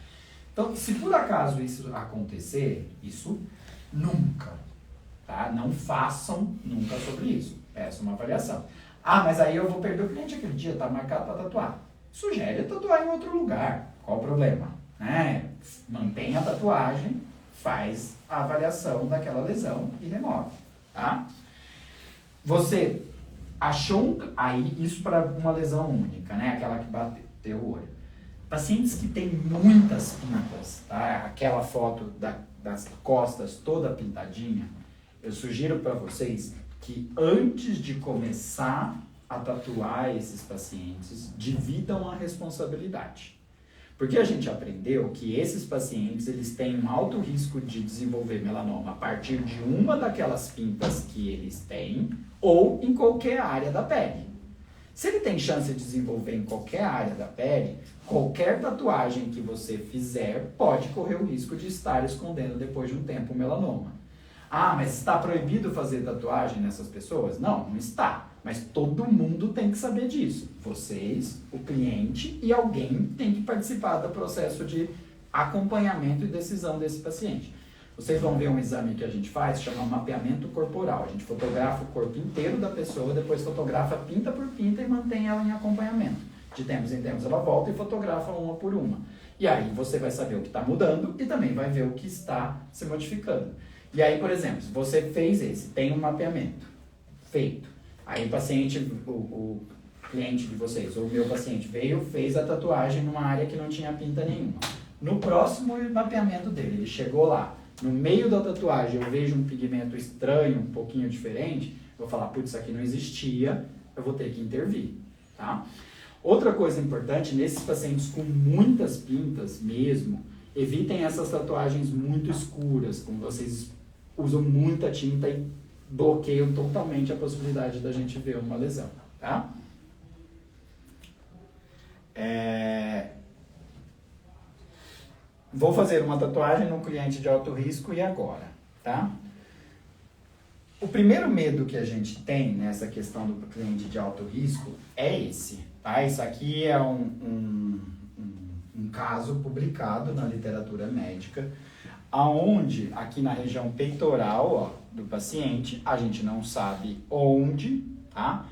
Então, se por acaso isso acontecer, isso nunca, tá? Não façam nunca sobre isso. Peça uma avaliação. Ah, mas aí eu vou perder o cliente aquele dia, tá marcado para tatuar. Sugere tatuar em outro lugar. Qual o problema? Mantém a tatuagem, faz a avaliação daquela lesão e remove, tá? Você achou, aí isso para uma lesão única, né? Aquela que bateu o olho. Pacientes que têm muitas pintas, tá? Aquela foto das costas toda pintadinha, eu sugiro para vocês que antes de começar a tatuar esses pacientes, dividam a responsabilidade. Porque a gente aprendeu que esses pacientes, eles têm um alto risco de desenvolver melanoma a partir de uma daquelas pintas que eles têm ou em qualquer área da pele. Se ele tem chance de desenvolver em qualquer área da pele, qualquer tatuagem que você fizer pode correr o risco de estar escondendo depois de um tempo o melanoma. Ah, mas está proibido fazer tatuagem nessas pessoas? Não, não está. Mas todo mundo tem que saber disso. Vocês, o cliente e alguém tem que participar do processo de acompanhamento e decisão desse paciente. Vocês vão ver um exame que a gente faz, chama mapeamento corporal. A gente fotografa o corpo inteiro da pessoa, depois fotografa pinta por pinta e mantém ela em acompanhamento. De tempos em tempos ela volta e fotografa uma por uma. E aí você vai saber o que está mudando e também vai ver o que está se modificando. E aí, por exemplo, se você fez esse, tem um mapeamento feito. Aí o paciente, o cliente de vocês, ou o meu paciente veio, fez a tatuagem numa área que não tinha pinta nenhuma. No próximo mapeamento dele, ele chegou lá, no meio da tatuagem eu vejo um pigmento estranho, um pouquinho diferente, eu vou falar, putz, isso aqui não existia, eu vou ter que intervir, tá? Outra coisa importante, nesses pacientes com muitas pintas mesmo, evitem essas tatuagens muito escuras, como vocês usam muita tinta e bloqueiam totalmente a possibilidade da gente ver uma lesão, tá? Vou fazer uma tatuagem num cliente de alto risco e agora, tá? O primeiro medo que a gente tem nessa questão do cliente de alto risco é esse, tá? Isso aqui é um caso publicado na literatura médica, aonde aqui na região peitoral, ó, do paciente, a gente não sabe onde, tá?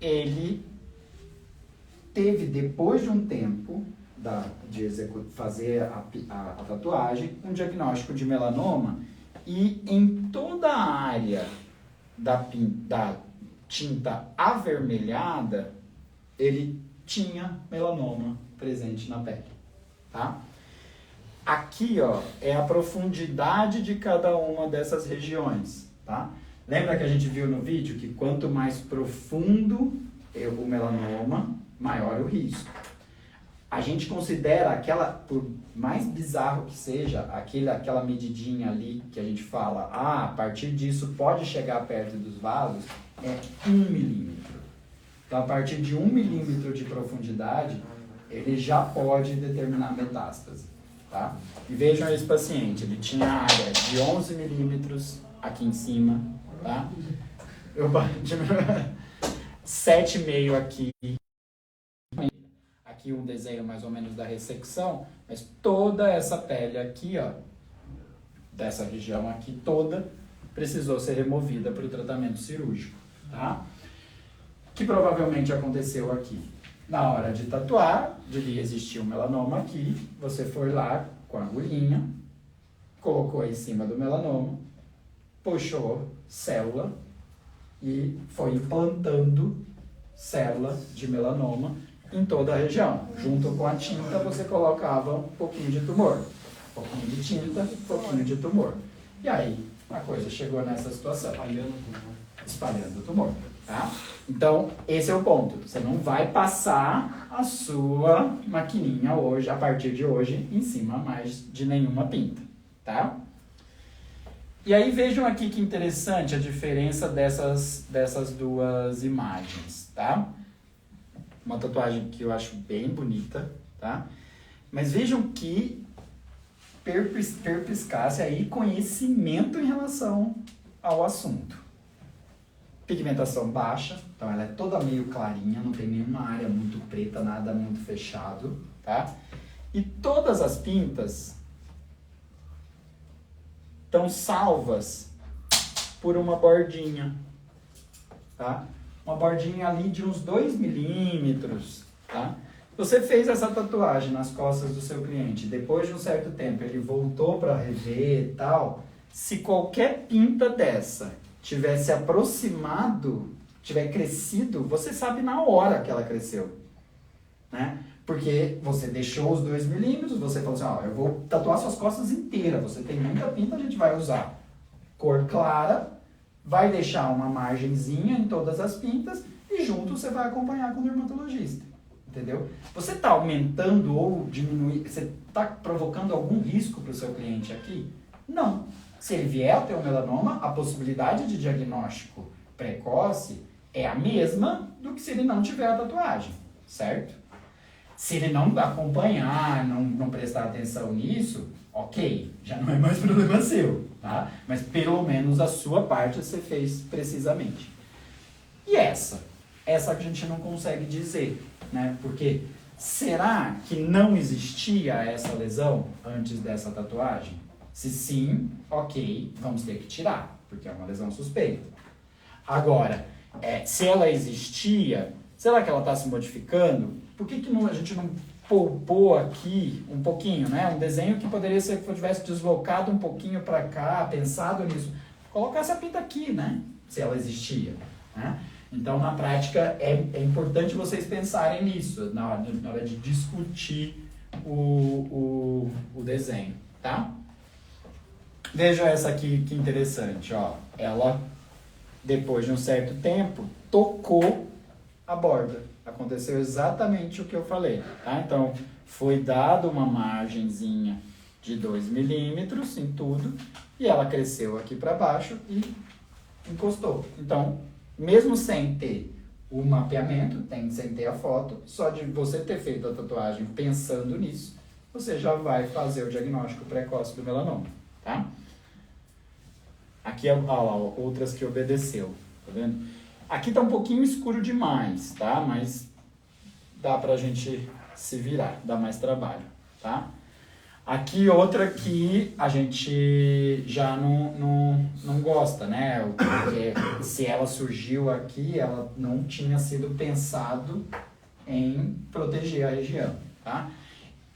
Ele teve, depois de um tempo de fazer a tatuagem, um diagnóstico de melanoma e em toda a área da tinta avermelhada, ele tinha melanoma presente na pele, tá? Aqui, ó, é a profundidade de cada uma dessas regiões, tá? Lembra que a gente viu no vídeo que quanto mais profundo é o melanoma, maior o risco. A gente considera por mais bizarro que seja, aquela medidinha ali que a gente fala, a partir disso pode chegar perto dos vasos, é 1 milímetro. Então, a partir de 1 milímetro de profundidade, ele já pode determinar metástase, tá? E vejam esse paciente, ele tinha área de 11 milímetros aqui em cima, tá? 7,5 aqui. Aqui um desenho mais ou menos da ressecção, mas toda essa pele aqui, ó, dessa região aqui toda, precisou ser removida para o tratamento cirúrgico, tá? Que provavelmente aconteceu aqui. Na hora de tatuar, devia existir um melanoma aqui, você foi lá com a agulhinha, colocou em cima do melanoma, puxou célula e foi implantando célula de melanoma em toda a região. Junto com a tinta, você colocava um pouquinho de tumor. Um pouquinho de tinta, um pouquinho de tumor. E aí, a coisa chegou nessa situação. Espalhando o tumor. Tá? Então, esse é o ponto. Você não vai passar a sua maquininha hoje, a partir de hoje, em cima mais de nenhuma pinta. Tá? E aí, vejam aqui que interessante a diferença dessas duas imagens. Tá? Uma tatuagem que eu acho bem bonita, tá? Mas vejam que perspicácia e conhecimento em relação ao assunto. Pigmentação baixa, então ela é toda meio clarinha, não tem nenhuma área muito preta, nada muito fechado, tá? E todas as pintas estão salvas por uma bordinha, tá? Uma bordinha ali de uns 2 milímetros, tá? Você fez essa tatuagem nas costas do seu cliente, depois de um certo tempo ele voltou para rever e tal, se qualquer pinta dessa tiver se aproximado, tiver crescido, você sabe na hora que ela cresceu, né? Porque você deixou os 2 milímetros, você falou assim, ó, eu vou tatuar suas costas inteiras, você tem muita pinta, a gente vai usar cor clara, vai deixar uma margenzinha em todas as pintas e junto você vai acompanhar com o dermatologista, entendeu? Você está aumentando ou diminuindo, você está provocando algum risco para o seu cliente aqui? Não. Se ele vier a ter um melanoma, a possibilidade de diagnóstico precoce é a mesma do que se ele não tiver a tatuagem, certo? Se ele não acompanhar, não prestar atenção nisso, ok, já não é mais problema seu, tá? Mas pelo menos a sua parte você fez precisamente. E essa que a gente não consegue dizer, né? Porque será que não existia essa lesão antes dessa tatuagem? Se sim, ok, vamos ter que tirar, porque é uma lesão suspeita. Agora, se ela existia, será que ela está se modificando? Por que a gente não poupou aqui um pouquinho, né? Um desenho que poderia ser que eu tivesse deslocado um pouquinho para cá, pensado nisso. Colocar essa pinta aqui, né? Se ela existia, né? Então, na prática, é importante vocês pensarem nisso na hora de discutir o desenho, tá? Veja essa aqui, que interessante, ó. Ela, depois de um certo tempo, tocou a borda. Aconteceu exatamente o que eu falei, tá? Então, foi dado uma margenzinha de 2 milímetros em tudo, e ela cresceu aqui para baixo e encostou. Então, mesmo sem ter o mapeamento, sem ter a foto, só de você ter feito a tatuagem pensando nisso, você já vai fazer o diagnóstico precoce do melanoma, tá? Aqui, outras que obedeceu, tá vendo? Aqui tá um pouquinho escuro demais, tá? Mas dá pra gente se virar, dá mais trabalho, tá? Aqui outra que a gente já não gosta, né? Porque se ela surgiu aqui, ela não tinha sido pensado em proteger a região, tá?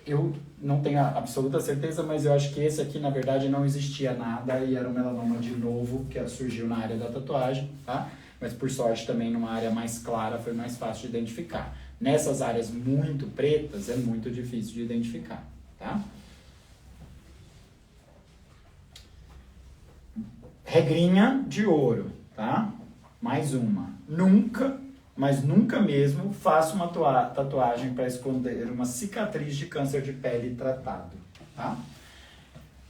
Eu não tenho a absoluta certeza, mas eu acho que esse aqui, na verdade, não existia nada e era um melanoma de novo que surgiu na área da tatuagem, tá? Mas por sorte também numa área mais clara foi mais fácil de identificar. Nessas áreas muito pretas é muito difícil de identificar, tá? Regrinha de ouro, tá? Mais uma. Nunca, mas nunca mesmo, faça uma tatuagem para esconder uma cicatriz de câncer de pele tratado, tá?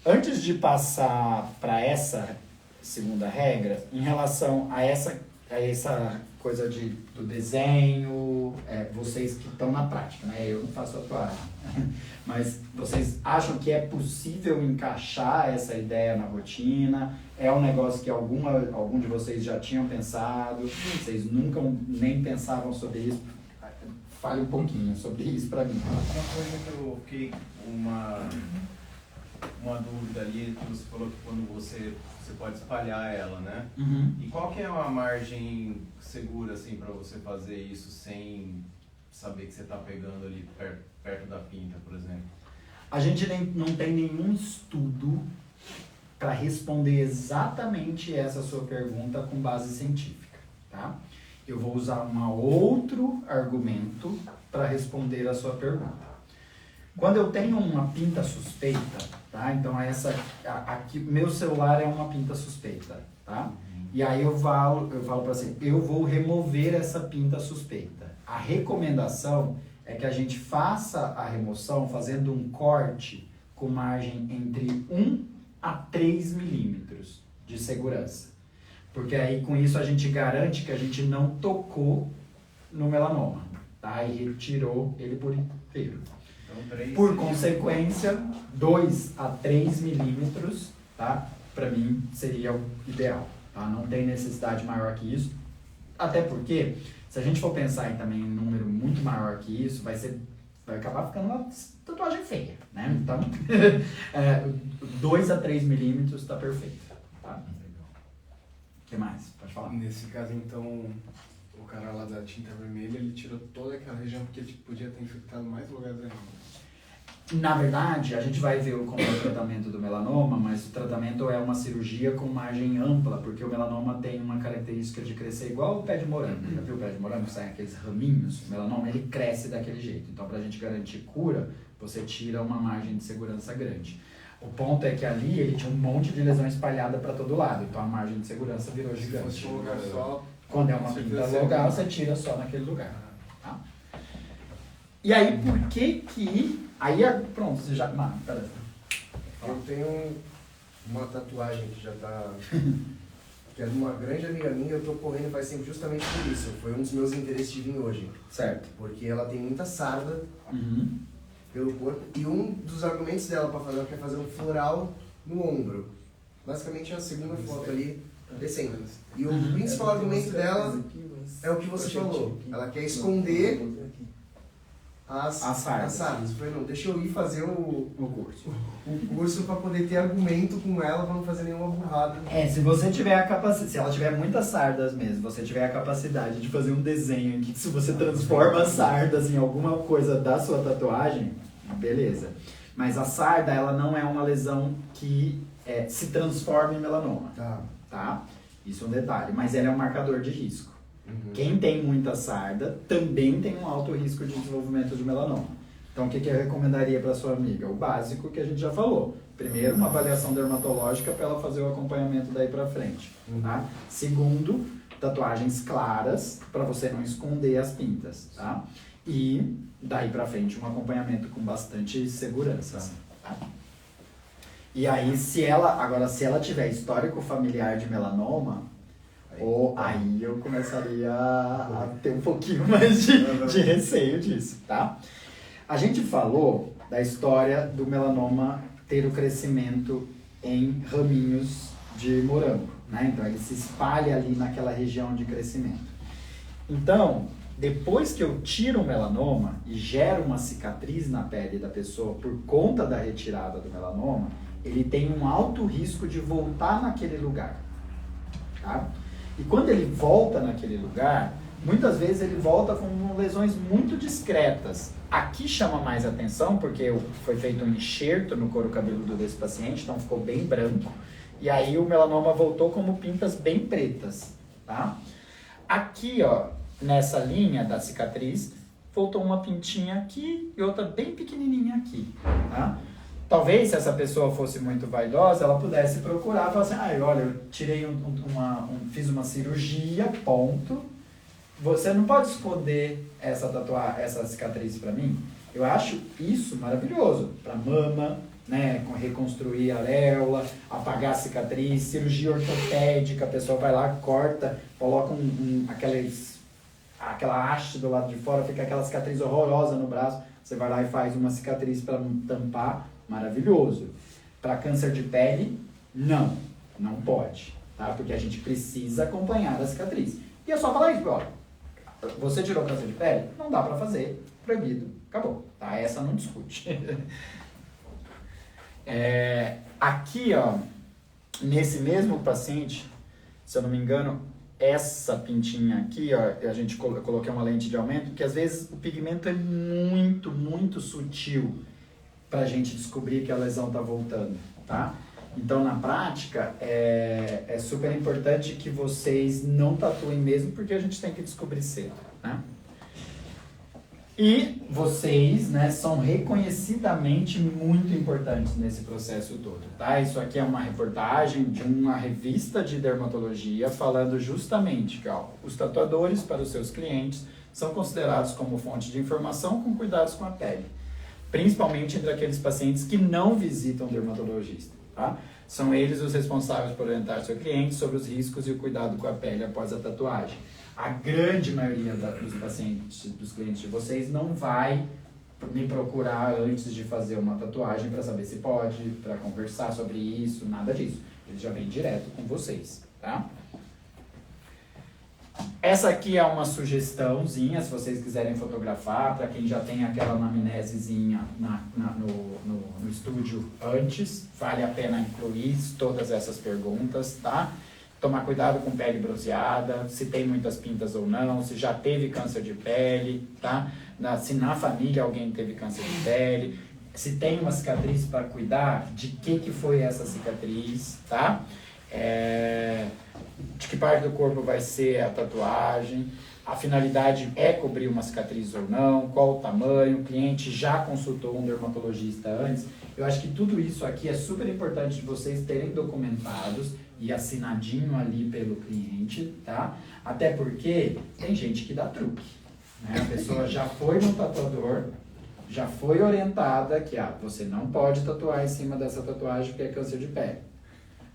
Antes de passar para essa segunda regra, em relação a essa coisa do desenho, vocês que estão na prática, né? Eu não faço tatuagem, mas vocês acham que é possível encaixar essa ideia na rotina? É um negócio que algum de vocês já tinham pensado? Vocês nunca nem pensavam sobre isso? Fale um pouquinho sobre isso para mim. Uma coisa que eu fiquei uma dúvida ali, que você falou que quando você pode espalhar ela, né? Uhum. E qual que é uma margem segura, assim, para você fazer isso sem saber que você está pegando ali perto da pinta, por exemplo? A gente não tem nenhum estudo para responder exatamente essa sua pergunta com base científica, tá? Eu vou usar um outro argumento para responder a sua pergunta. Quando eu tenho uma pinta suspeita, tá? Então aqui, meu celular é uma pinta suspeita, tá? E aí eu falo para você, eu vou remover essa pinta suspeita. A recomendação é que a gente faça a remoção fazendo um corte com margem entre 1 a 3 milímetros de segurança. Porque aí com isso a gente garante que a gente não tocou no melanoma, tá? E retirou ele por inteiro. Por consequência, 2 a 3 milímetros, tá? Para mim seria o ideal, tá? Não tem necessidade maior que isso. Até porque, se a gente for pensar em também um número muito maior que isso, vai acabar ficando uma tatuagem feia, né? Então, 2 a 3 milímetros está perfeito, tá? O que mais? Pode falar. Nesse caso, então, o cara lá da tinta vermelha, ele tirou toda aquela região porque ele podia ter infectado mais lugares ainda. Na verdade, a gente vai ver como é o tratamento do melanoma, mas o tratamento é uma cirurgia com margem ampla, porque o melanoma tem uma característica de crescer igual o pé de morango. Já viu o pé de morango? Saem aqueles raminhos. O melanoma, ele cresce daquele jeito. Então, para a gente garantir cura, você tira uma margem de segurança grande. O ponto é que ali ele tinha um monte de lesão espalhada para todo lado, então a margem de segurança virou gigante. Se fosse um lugar só, quando é uma pinta local, você tira só naquele lugar. Tá? E aí, por que... Aí, pronto, você já... Não, pera. Eu tenho uma tatuagem que já tá... que é de uma grande amiga minha, eu tô correndo faz tempo justamente por isso. Foi um dos meus interesses de vir hoje. Certo. Porque ela tem muita sarda pelo corpo. E um dos argumentos dela pra fazer, ela quer fazer um floral no ombro. Basicamente é a segunda foto ali, descendo. E o principal argumento dela é o que você falou. Ela quer esconder as sardas. Eu falei, não, deixa eu ir fazer o curso para poder ter argumento com ela, para não fazer nenhuma burrada. Se você tiver a capacidade, se ela tiver muitas sardas mesmo, você tiver a capacidade de fazer um desenho em que se você transforma as sardas em alguma coisa da sua tatuagem, beleza. Mas a sarda, ela não é uma lesão que se transforma em melanoma, tá? Isso é um detalhe, mas ela é um marcador de risco. Quem tem muita sarda também tem um alto risco de desenvolvimento de melanoma. Então, o que eu recomendaria para sua amiga? O básico que a gente já falou. Primeiro, uma avaliação dermatológica para ela fazer o acompanhamento daí para frente. Tá? Segundo, tatuagens claras para você não esconder as pintas. Tá? E daí para frente, um acompanhamento com bastante segurança. Tá? E aí, se ela tiver histórico familiar de melanoma, aí eu começaria a ter um pouquinho mais de receio disso, tá? A gente falou da história do melanoma ter o crescimento em raminhos de morango, né? Então ele se espalha ali naquela região de crescimento. Então, depois que eu tiro o melanoma e gero uma cicatriz na pele da pessoa por conta da retirada do melanoma, ele tem um alto risco de voltar naquele lugar, tá? E quando ele volta naquele lugar, muitas vezes ele volta com lesões muito discretas. Aqui chama mais atenção porque foi feito um enxerto no couro cabeludo desse paciente, então ficou bem branco. E aí o melanoma voltou como pintas bem pretas, tá? Aqui, ó, nessa linha da cicatriz, voltou uma pintinha aqui e outra bem pequenininha aqui, tá? Talvez, se essa pessoa fosse muito vaidosa, ela pudesse procurar e falar assim, olha, eu tirei fiz uma cirurgia, ponto. Você não pode esconder essa cicatriz para mim? Eu acho isso maravilhoso. Para mama, né, reconstruir a areola, apagar a cicatriz, cirurgia ortopédica, a pessoa vai lá, corta, coloca aquela haste do lado de fora, fica aquela cicatriz horrorosa no braço, você vai lá e faz uma cicatriz para tampar. Maravilhoso. Para câncer de pele, não pode, tá? Porque a gente precisa acompanhar a cicatriz. E é só falar isso, olha, você tirou câncer de pele? Não dá para fazer, proibido, acabou, tá? Essa não discute. Aqui, ó, nesse mesmo paciente, se eu não me engano, essa pintinha aqui, ó, a gente coloquei uma lente de aumento, porque às vezes o pigmento é muito, muito sutil pra gente descobrir que a lesão tá voltando, tá? Então, na prática, é super importante que vocês não tatuem mesmo, porque a gente tem que descobrir cedo, né? E vocês, né, são reconhecidamente muito importantes nesse processo todo, tá? Isso aqui é uma reportagem de uma revista de dermatologia falando justamente que, ó, os tatuadores para os seus clientes são considerados como fonte de informação com cuidados com a pele, principalmente entre aqueles pacientes que não visitam dermatologista, tá? São eles os responsáveis por orientar seu cliente sobre os riscos e o cuidado com a pele após a tatuagem. A grande maioria dos pacientes, dos clientes de vocês, não vai me procurar antes de fazer uma tatuagem para saber se pode, para conversar sobre isso, nada disso. Eles já vêm direto com vocês, tá? Essa aqui é uma sugestãozinha, se vocês quiserem fotografar, para quem já tem aquela anamnesezinha no estúdio antes, vale a pena incluir todas essas perguntas, tá? Tomar cuidado com pele bronzeada, se tem muitas pintas ou não, se já teve câncer de pele, tá? Se na família alguém teve câncer de pele, se tem uma cicatriz para cuidar, de que foi essa cicatriz, tá? De que parte do corpo vai ser a tatuagem, a finalidade é cobrir uma cicatriz ou não, qual o tamanho, o cliente já consultou um dermatologista antes. Eu acho que tudo isso aqui é super importante de vocês terem documentados e assinadinho ali pelo cliente, tá? Até porque tem gente que dá truque, né? A pessoa já foi no tatuador, já foi orientada que você não pode tatuar em cima dessa tatuagem porque é câncer de pele.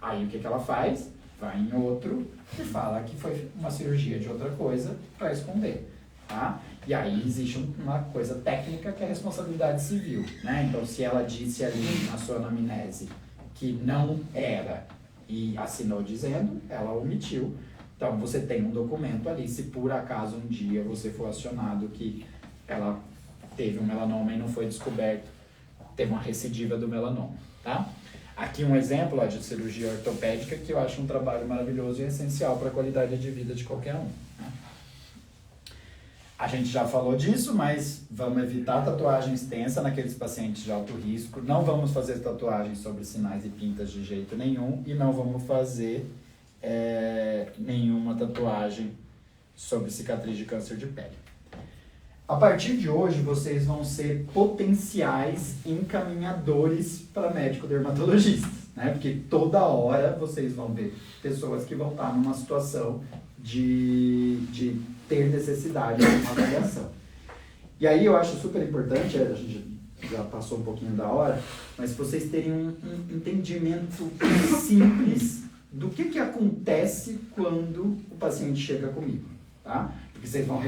Aí o que ela faz? Vai em outro e fala que foi uma cirurgia de outra coisa para esconder, tá? E aí existe uma coisa técnica que é a responsabilidade civil, né? Então, se ela disse ali na sua anamnese que não era e assinou dizendo, ela omitiu. Então, você tem um documento ali, se por acaso um dia você for acionado que ela teve um melanoma e não foi descoberto, teve uma recidiva do melanoma, tá? Aqui um exemplo de cirurgia ortopédica que eu acho um trabalho maravilhoso e essencial para a qualidade de vida de qualquer um. Né? A gente já falou disso, mas vamos evitar tatuagem extensa naqueles pacientes de alto risco. Não vamos fazer tatuagens sobre sinais e pintas de jeito nenhum e não vamos fazer nenhuma tatuagem sobre cicatriz de câncer de pele. A partir de hoje, vocês vão ser potenciais encaminhadores para médico dermatologista, né? Porque toda hora vocês vão ver pessoas que vão estar numa situação de ter necessidade de uma avaliação. E aí eu acho super importante, a gente já passou um pouquinho da hora, mas vocês terem um entendimento simples do que acontece quando o paciente chega comigo, tá? Porque vocês vão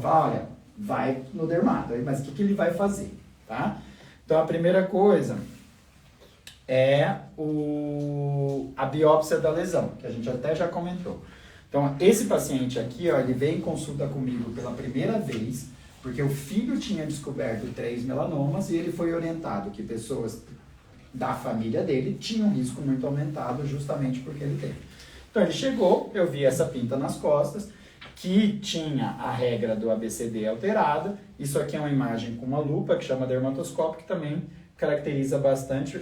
falar, olha, vai no dermato, mas o que ele vai fazer, tá? Então a primeira coisa é a biópsia da lesão, que a gente até já comentou. Então esse paciente aqui, ó, ele veio em consulta comigo pela primeira vez, porque o filho tinha descoberto 3 melanomas e ele foi orientado que pessoas da família dele tinham um risco muito aumentado justamente porque ele teve. Então ele chegou, eu vi essa pinta nas costas, que tinha a regra do ABCD alterada. Isso aqui é uma imagem com uma lupa que chama dermatoscópio, que também caracteriza bastante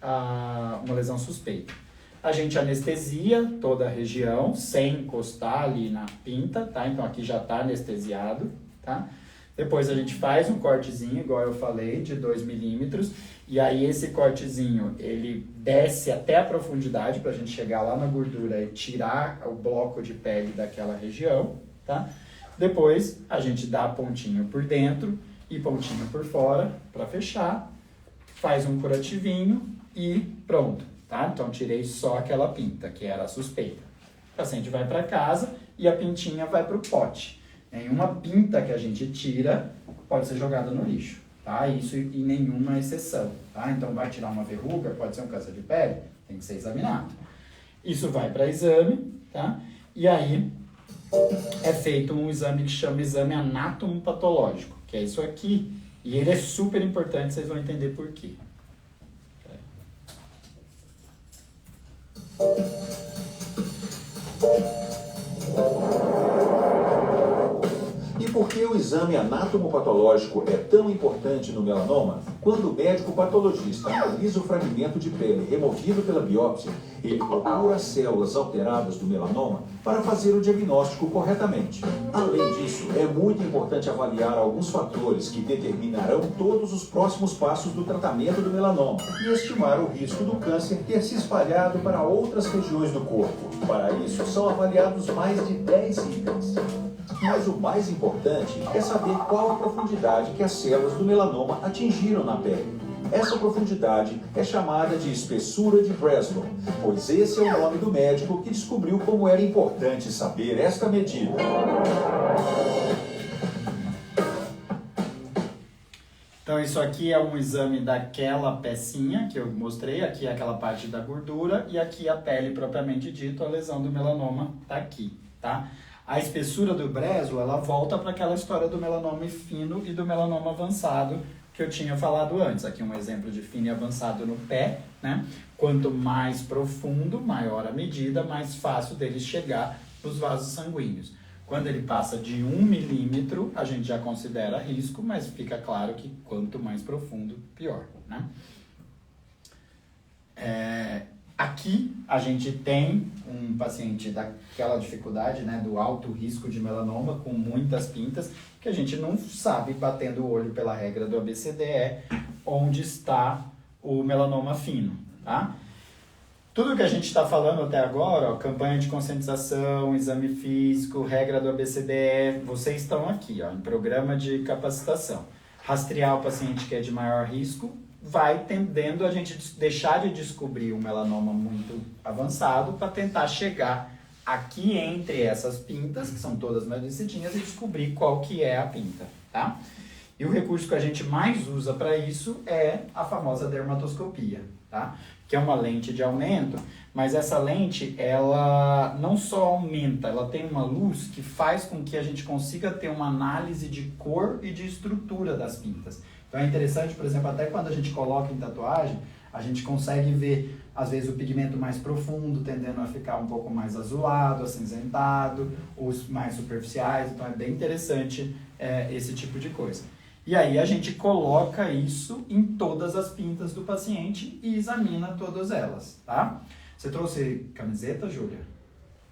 uma lesão suspeita. A gente anestesia toda a região sem encostar ali na pinta, tá? Então aqui já está anestesiado, tá? Depois a gente faz um cortezinho, igual eu falei, de 2 milímetros, e aí esse cortezinho, ele desce até a profundidade para a gente chegar lá na gordura e tirar o bloco de pele daquela região, tá? Depois a gente dá pontinho por dentro e pontinho por fora para fechar, faz um curativinho e pronto, tá? Então tirei só aquela pinta, que era a suspeita. O paciente vai para casa e a pintinha vai para o pote. Nenhuma pinta que a gente tira pode ser jogada no lixo, tá? Isso e nenhuma exceção, tá? Então vai tirar uma verruga, pode ser um câncer de pele, tem que ser examinado. Isso vai para exame, tá? E aí é feito um exame que chama exame anatomopatológico, que é isso aqui, e ele é super importante, vocês vão entender por quê. E por que o exame anatomopatológico é tão importante no melanoma? Quando o médico patologista analisa o fragmento de pele removido pela biópsia, ele procura as células alteradas do melanoma para fazer o diagnóstico corretamente. Além disso, é muito importante avaliar alguns fatores que determinarão todos os próximos passos do tratamento do melanoma e estimar o risco do câncer ter se espalhado para outras regiões do corpo. Para isso, são avaliados mais de 10 itens. Mas o mais importante é saber qual a profundidade que as células do melanoma atingiram na pele. Essa profundidade é chamada de espessura de Breslow, pois esse é o nome do médico que descobriu como era importante saber esta medida. Então isso aqui é um exame daquela pecinha que eu mostrei, aqui é aquela parte da gordura e aqui a pele propriamente dita, a lesão do melanoma está aqui, tá? A espessura do Breslow, ela volta para aquela história do melanoma fino e do melanoma avançado que eu tinha falado antes. Aqui um exemplo de fino e avançado no pé, né? Quanto mais profundo, maior a medida, mais fácil dele chegar nos vasos sanguíneos. Quando ele passa de 1 milímetro, a gente já considera risco, mas fica claro que quanto mais profundo, pior, né? Aqui a gente tem um paciente daquela dificuldade, né, do alto risco de melanoma com muitas pintas, que a gente não sabe, batendo o olho pela regra do ABCDE, onde está o melanoma fino, tá? Tudo que a gente está falando até agora, ó, campanha de conscientização, exame físico, regra do ABCDE, vocês estão aqui, ó, em programa de capacitação. Rastrear o paciente que é de maior risco, vai tendendo a gente deixar de descobrir um melanoma muito avançado para tentar chegar aqui entre essas pintas, que são todas mais decidinhas, e descobrir qual que é a pinta, tá? E o recurso que a gente mais usa para isso é a famosa dermatoscopia, tá? Que que é uma lente de aumento, mas essa lente, ela não só aumenta, ela tem uma luz que faz com que a gente consiga ter uma análise de cor e de estrutura das pintas. Então é interessante, por exemplo, até quando a gente coloca em tatuagem, a gente consegue ver, às vezes, o pigmento mais profundo, tendendo a ficar um pouco mais azulado, acinzentado, os mais superficiais, então é bem interessante esse tipo de coisa. E aí a gente coloca isso em todas as pintas do paciente e examina todas elas, tá? Você trouxe camiseta, Júlia?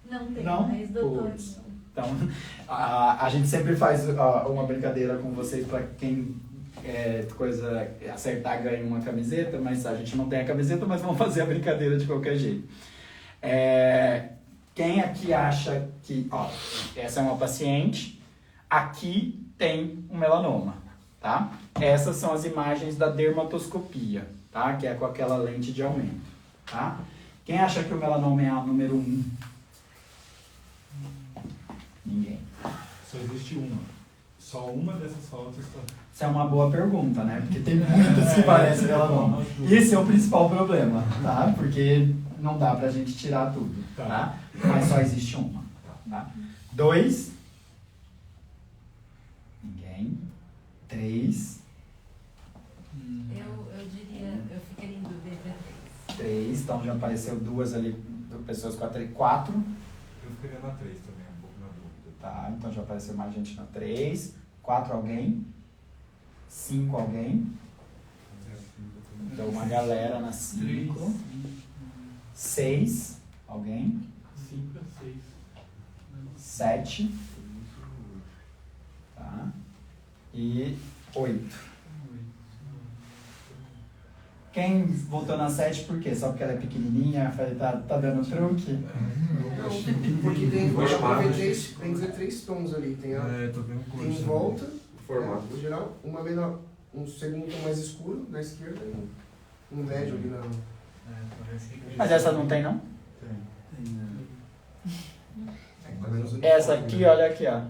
Não tem, Não? mas doutor. Puts. Então, a gente sempre faz uma brincadeira com vocês para quem acertar ganha uma camiseta, mas a gente não tem a camiseta, mas vamos fazer a brincadeira de qualquer jeito. Quem aqui acha que, essa é uma paciente, aqui tem um melanoma, tá? Essas são as imagens da dermatoscopia, tá? Que é com aquela lente de aumento, tá? Quem acha que o melanoma é a número 1? Ninguém. Só existe uma. Só uma dessas fotos está... Isso é uma boa pergunta, né? Porque tem muitas que parecem melanoma. Esse é o principal problema, tá? Porque não dá pra gente tirar tudo, tá? Mas só existe uma, tá? 2. Ninguém. 3. Eu diria, eu ficaria em dúvida entre 3, então já apareceu 2 ali, pessoas com a 3. 4. Eu ficaria na 3 também, um pouco na dúvida. Tá, então já apareceu mais gente na 3. 4 alguém. 5 alguém. Então uma galera na 5. 6 alguém. 5 a 6. 7. Tá. E 8. Quem votou na 7 por quê? Só porque ela é pequenininha? Tá dando truque? Não, porque tem 3 tons ali. Tem tem em volta, o formato no geral, uma menor, um segundo tom mais escuro na esquerda e um médio ali na... Mas essa não tem, não? Tem. Essa aqui, olha aqui, ó.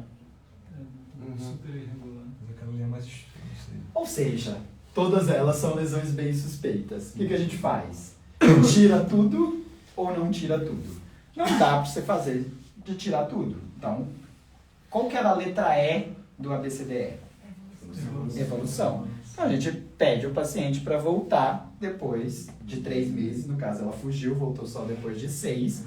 Super irregular. Mas aquela ali é mais... não sei. Ou seja, todas elas são lesões bem suspeitas. O que a gente faz? Tira tudo ou não tira tudo? Não dá pra você fazer de tirar tudo. Então, qual que era a letra E do ABCDE? Evolução. Então, a gente pede o paciente para voltar depois de 3 meses. No caso, ela fugiu, voltou só depois de 6.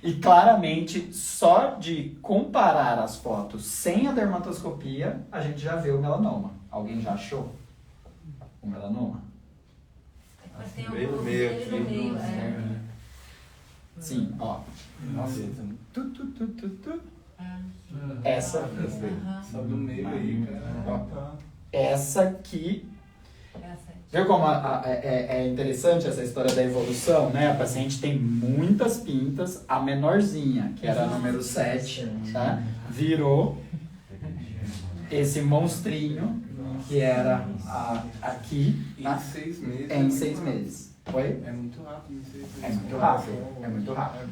E claramente, só de comparar as fotos sem a dermatoscopia, a gente já vê o melanoma. Alguém já achou o melanoma? Mas tem Bem no alguns meio deles aqui. no meio, Sim, ó. Nossa. Essa. Só do meio aí, cara. Ó, essa aqui. É a 7. Viu como é interessante essa história da evolução, né? A paciente tem muitas pintas, a menorzinha, que era a número 7, tá? Virou esse monstrinho, que era aqui, tá? Em 6 meses. Em 6 meses. Foi? É muito rápido em 6 meses. É muito rápido, é muito rápido.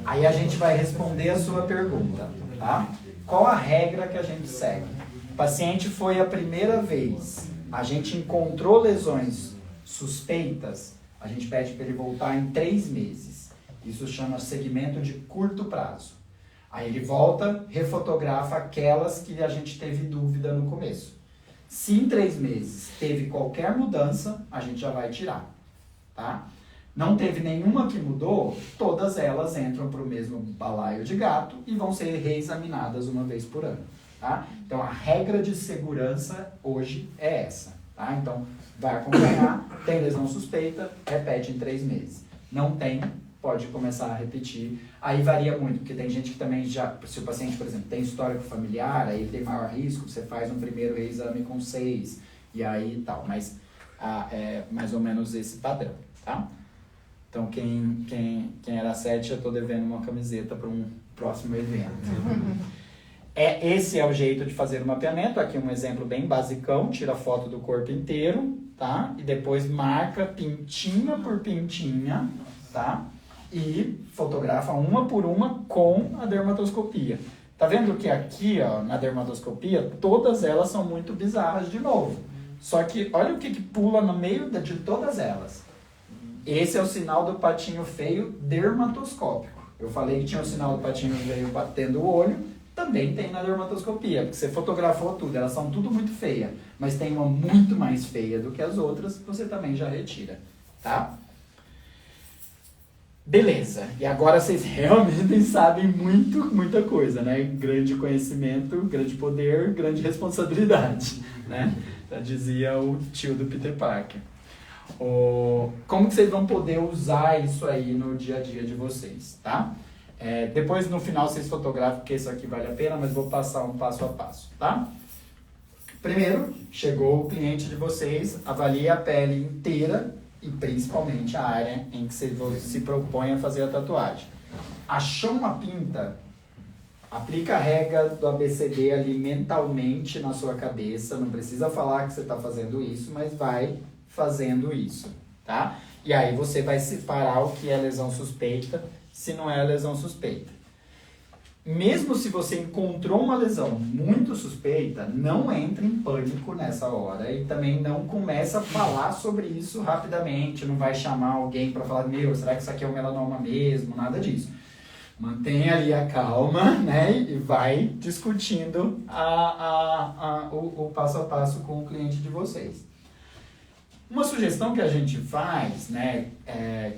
Aí a gente vai responder a sua pergunta, tá? Qual a regra que a gente segue? O paciente foi a primeira vez, a gente encontrou lesões suspeitas, a gente pede para ele voltar em 3 meses. Isso chama segmento de curto prazo. Aí ele volta, refotografa aquelas que a gente teve dúvida no começo. Se em 3 meses teve qualquer mudança, a gente já vai tirar, tá? Não teve nenhuma que mudou, todas elas entram para o mesmo balaio de gato e vão ser reexaminadas uma vez por ano, tá? Então, a regra de segurança hoje é essa, tá? Então, vai acompanhar, tem lesão suspeita, repete em 3 meses. Não tem, pode começar a repetir. Aí varia muito, porque tem gente que também já, se o paciente, por exemplo, tem histórico familiar, aí tem maior risco, você faz um primeiro reexame com 6, e aí tal, mas é mais ou menos esse padrão, tá? Então, quem era 7, eu estou devendo uma camiseta para um próximo evento. Esse é o jeito de fazer o mapeamento. Aqui um exemplo bem basicão, tira foto do corpo inteiro, tá? E depois marca pintinha por pintinha, tá? E fotografa uma por uma com a dermatoscopia. Tá vendo que aqui, ó, na dermatoscopia, todas elas são muito bizarras de novo. Só que olha o que pula no meio de todas elas. esse é o sinal do patinho feio dermatoscópico. Eu falei que tinha o sinal do patinho feio batendo o olho, também tem na dermatoscopia, porque você fotografou tudo, elas são tudo muito feias, mas tem uma muito mais feia do que as outras, você também já retira, tá? Beleza, e agora vocês realmente sabem muita coisa, né? Grande conhecimento, grande poder, grande responsabilidade, né? Já dizia o tio do Peter Parker. Como que vocês vão poder usar isso aí no dia a dia de vocês, tá? Depois no final vocês fotografam, porque isso aqui vale a pena, mas vou passar um passo a passo, tá? Primeiro, chegou o cliente de vocês, avalie a pele inteira e principalmente a área em que você se propõe a fazer a tatuagem. Achou uma pinta? Aplica a regra do ABCD ali mentalmente na sua cabeça, não precisa falar que você está fazendo isso, mas vai fazendo isso, tá? E aí você vai separar o que é lesão suspeita, se não é lesão suspeita. Mesmo se você encontrou uma lesão muito suspeita, não entre em pânico nessa hora e também não começa a falar sobre isso rapidamente, não vai chamar alguém para falar, meu, será que isso aqui é um melanoma mesmo? Nada disso. Mantenha ali a calma, né, e vai discutindo o passo a passo com o cliente de vocês. Uma sugestão que a gente faz, né,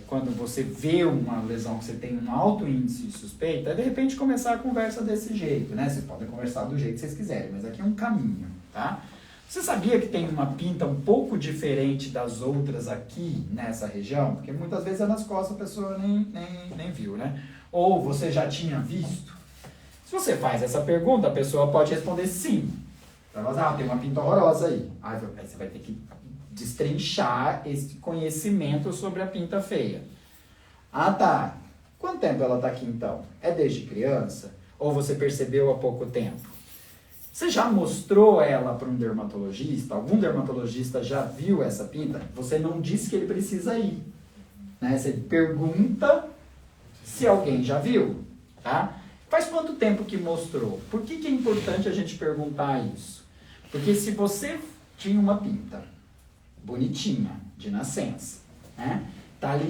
quando você vê uma lesão que você tem um alto índice de suspeita, é de repente começar a conversa desse jeito, né? Vocês podem conversar do jeito que vocês quiserem, mas aqui é um caminho, tá? Você sabia que tem uma pinta um pouco diferente das outras aqui nessa região? Porque muitas vezes é nas costas, a pessoa nem viu, né? Ou você já tinha visto? Se você faz essa pergunta, a pessoa pode responder sim. Ela vai falar, tem uma pinta horrorosa aí. Aí você vai ter que destrinchar esse conhecimento sobre a pinta feia. Ah, tá. Quanto tempo ela tá aqui então? É desde criança? Ou você percebeu há pouco tempo? Você já mostrou ela para um dermatologista? Algum dermatologista já viu essa pinta? Você não disse que ele precisa ir, né? Você pergunta se alguém já viu, tá? Faz quanto tempo que mostrou? Por que é importante a gente perguntar isso? Porque se você tinha uma pinta bonitinha, de nascença, né? Tá ali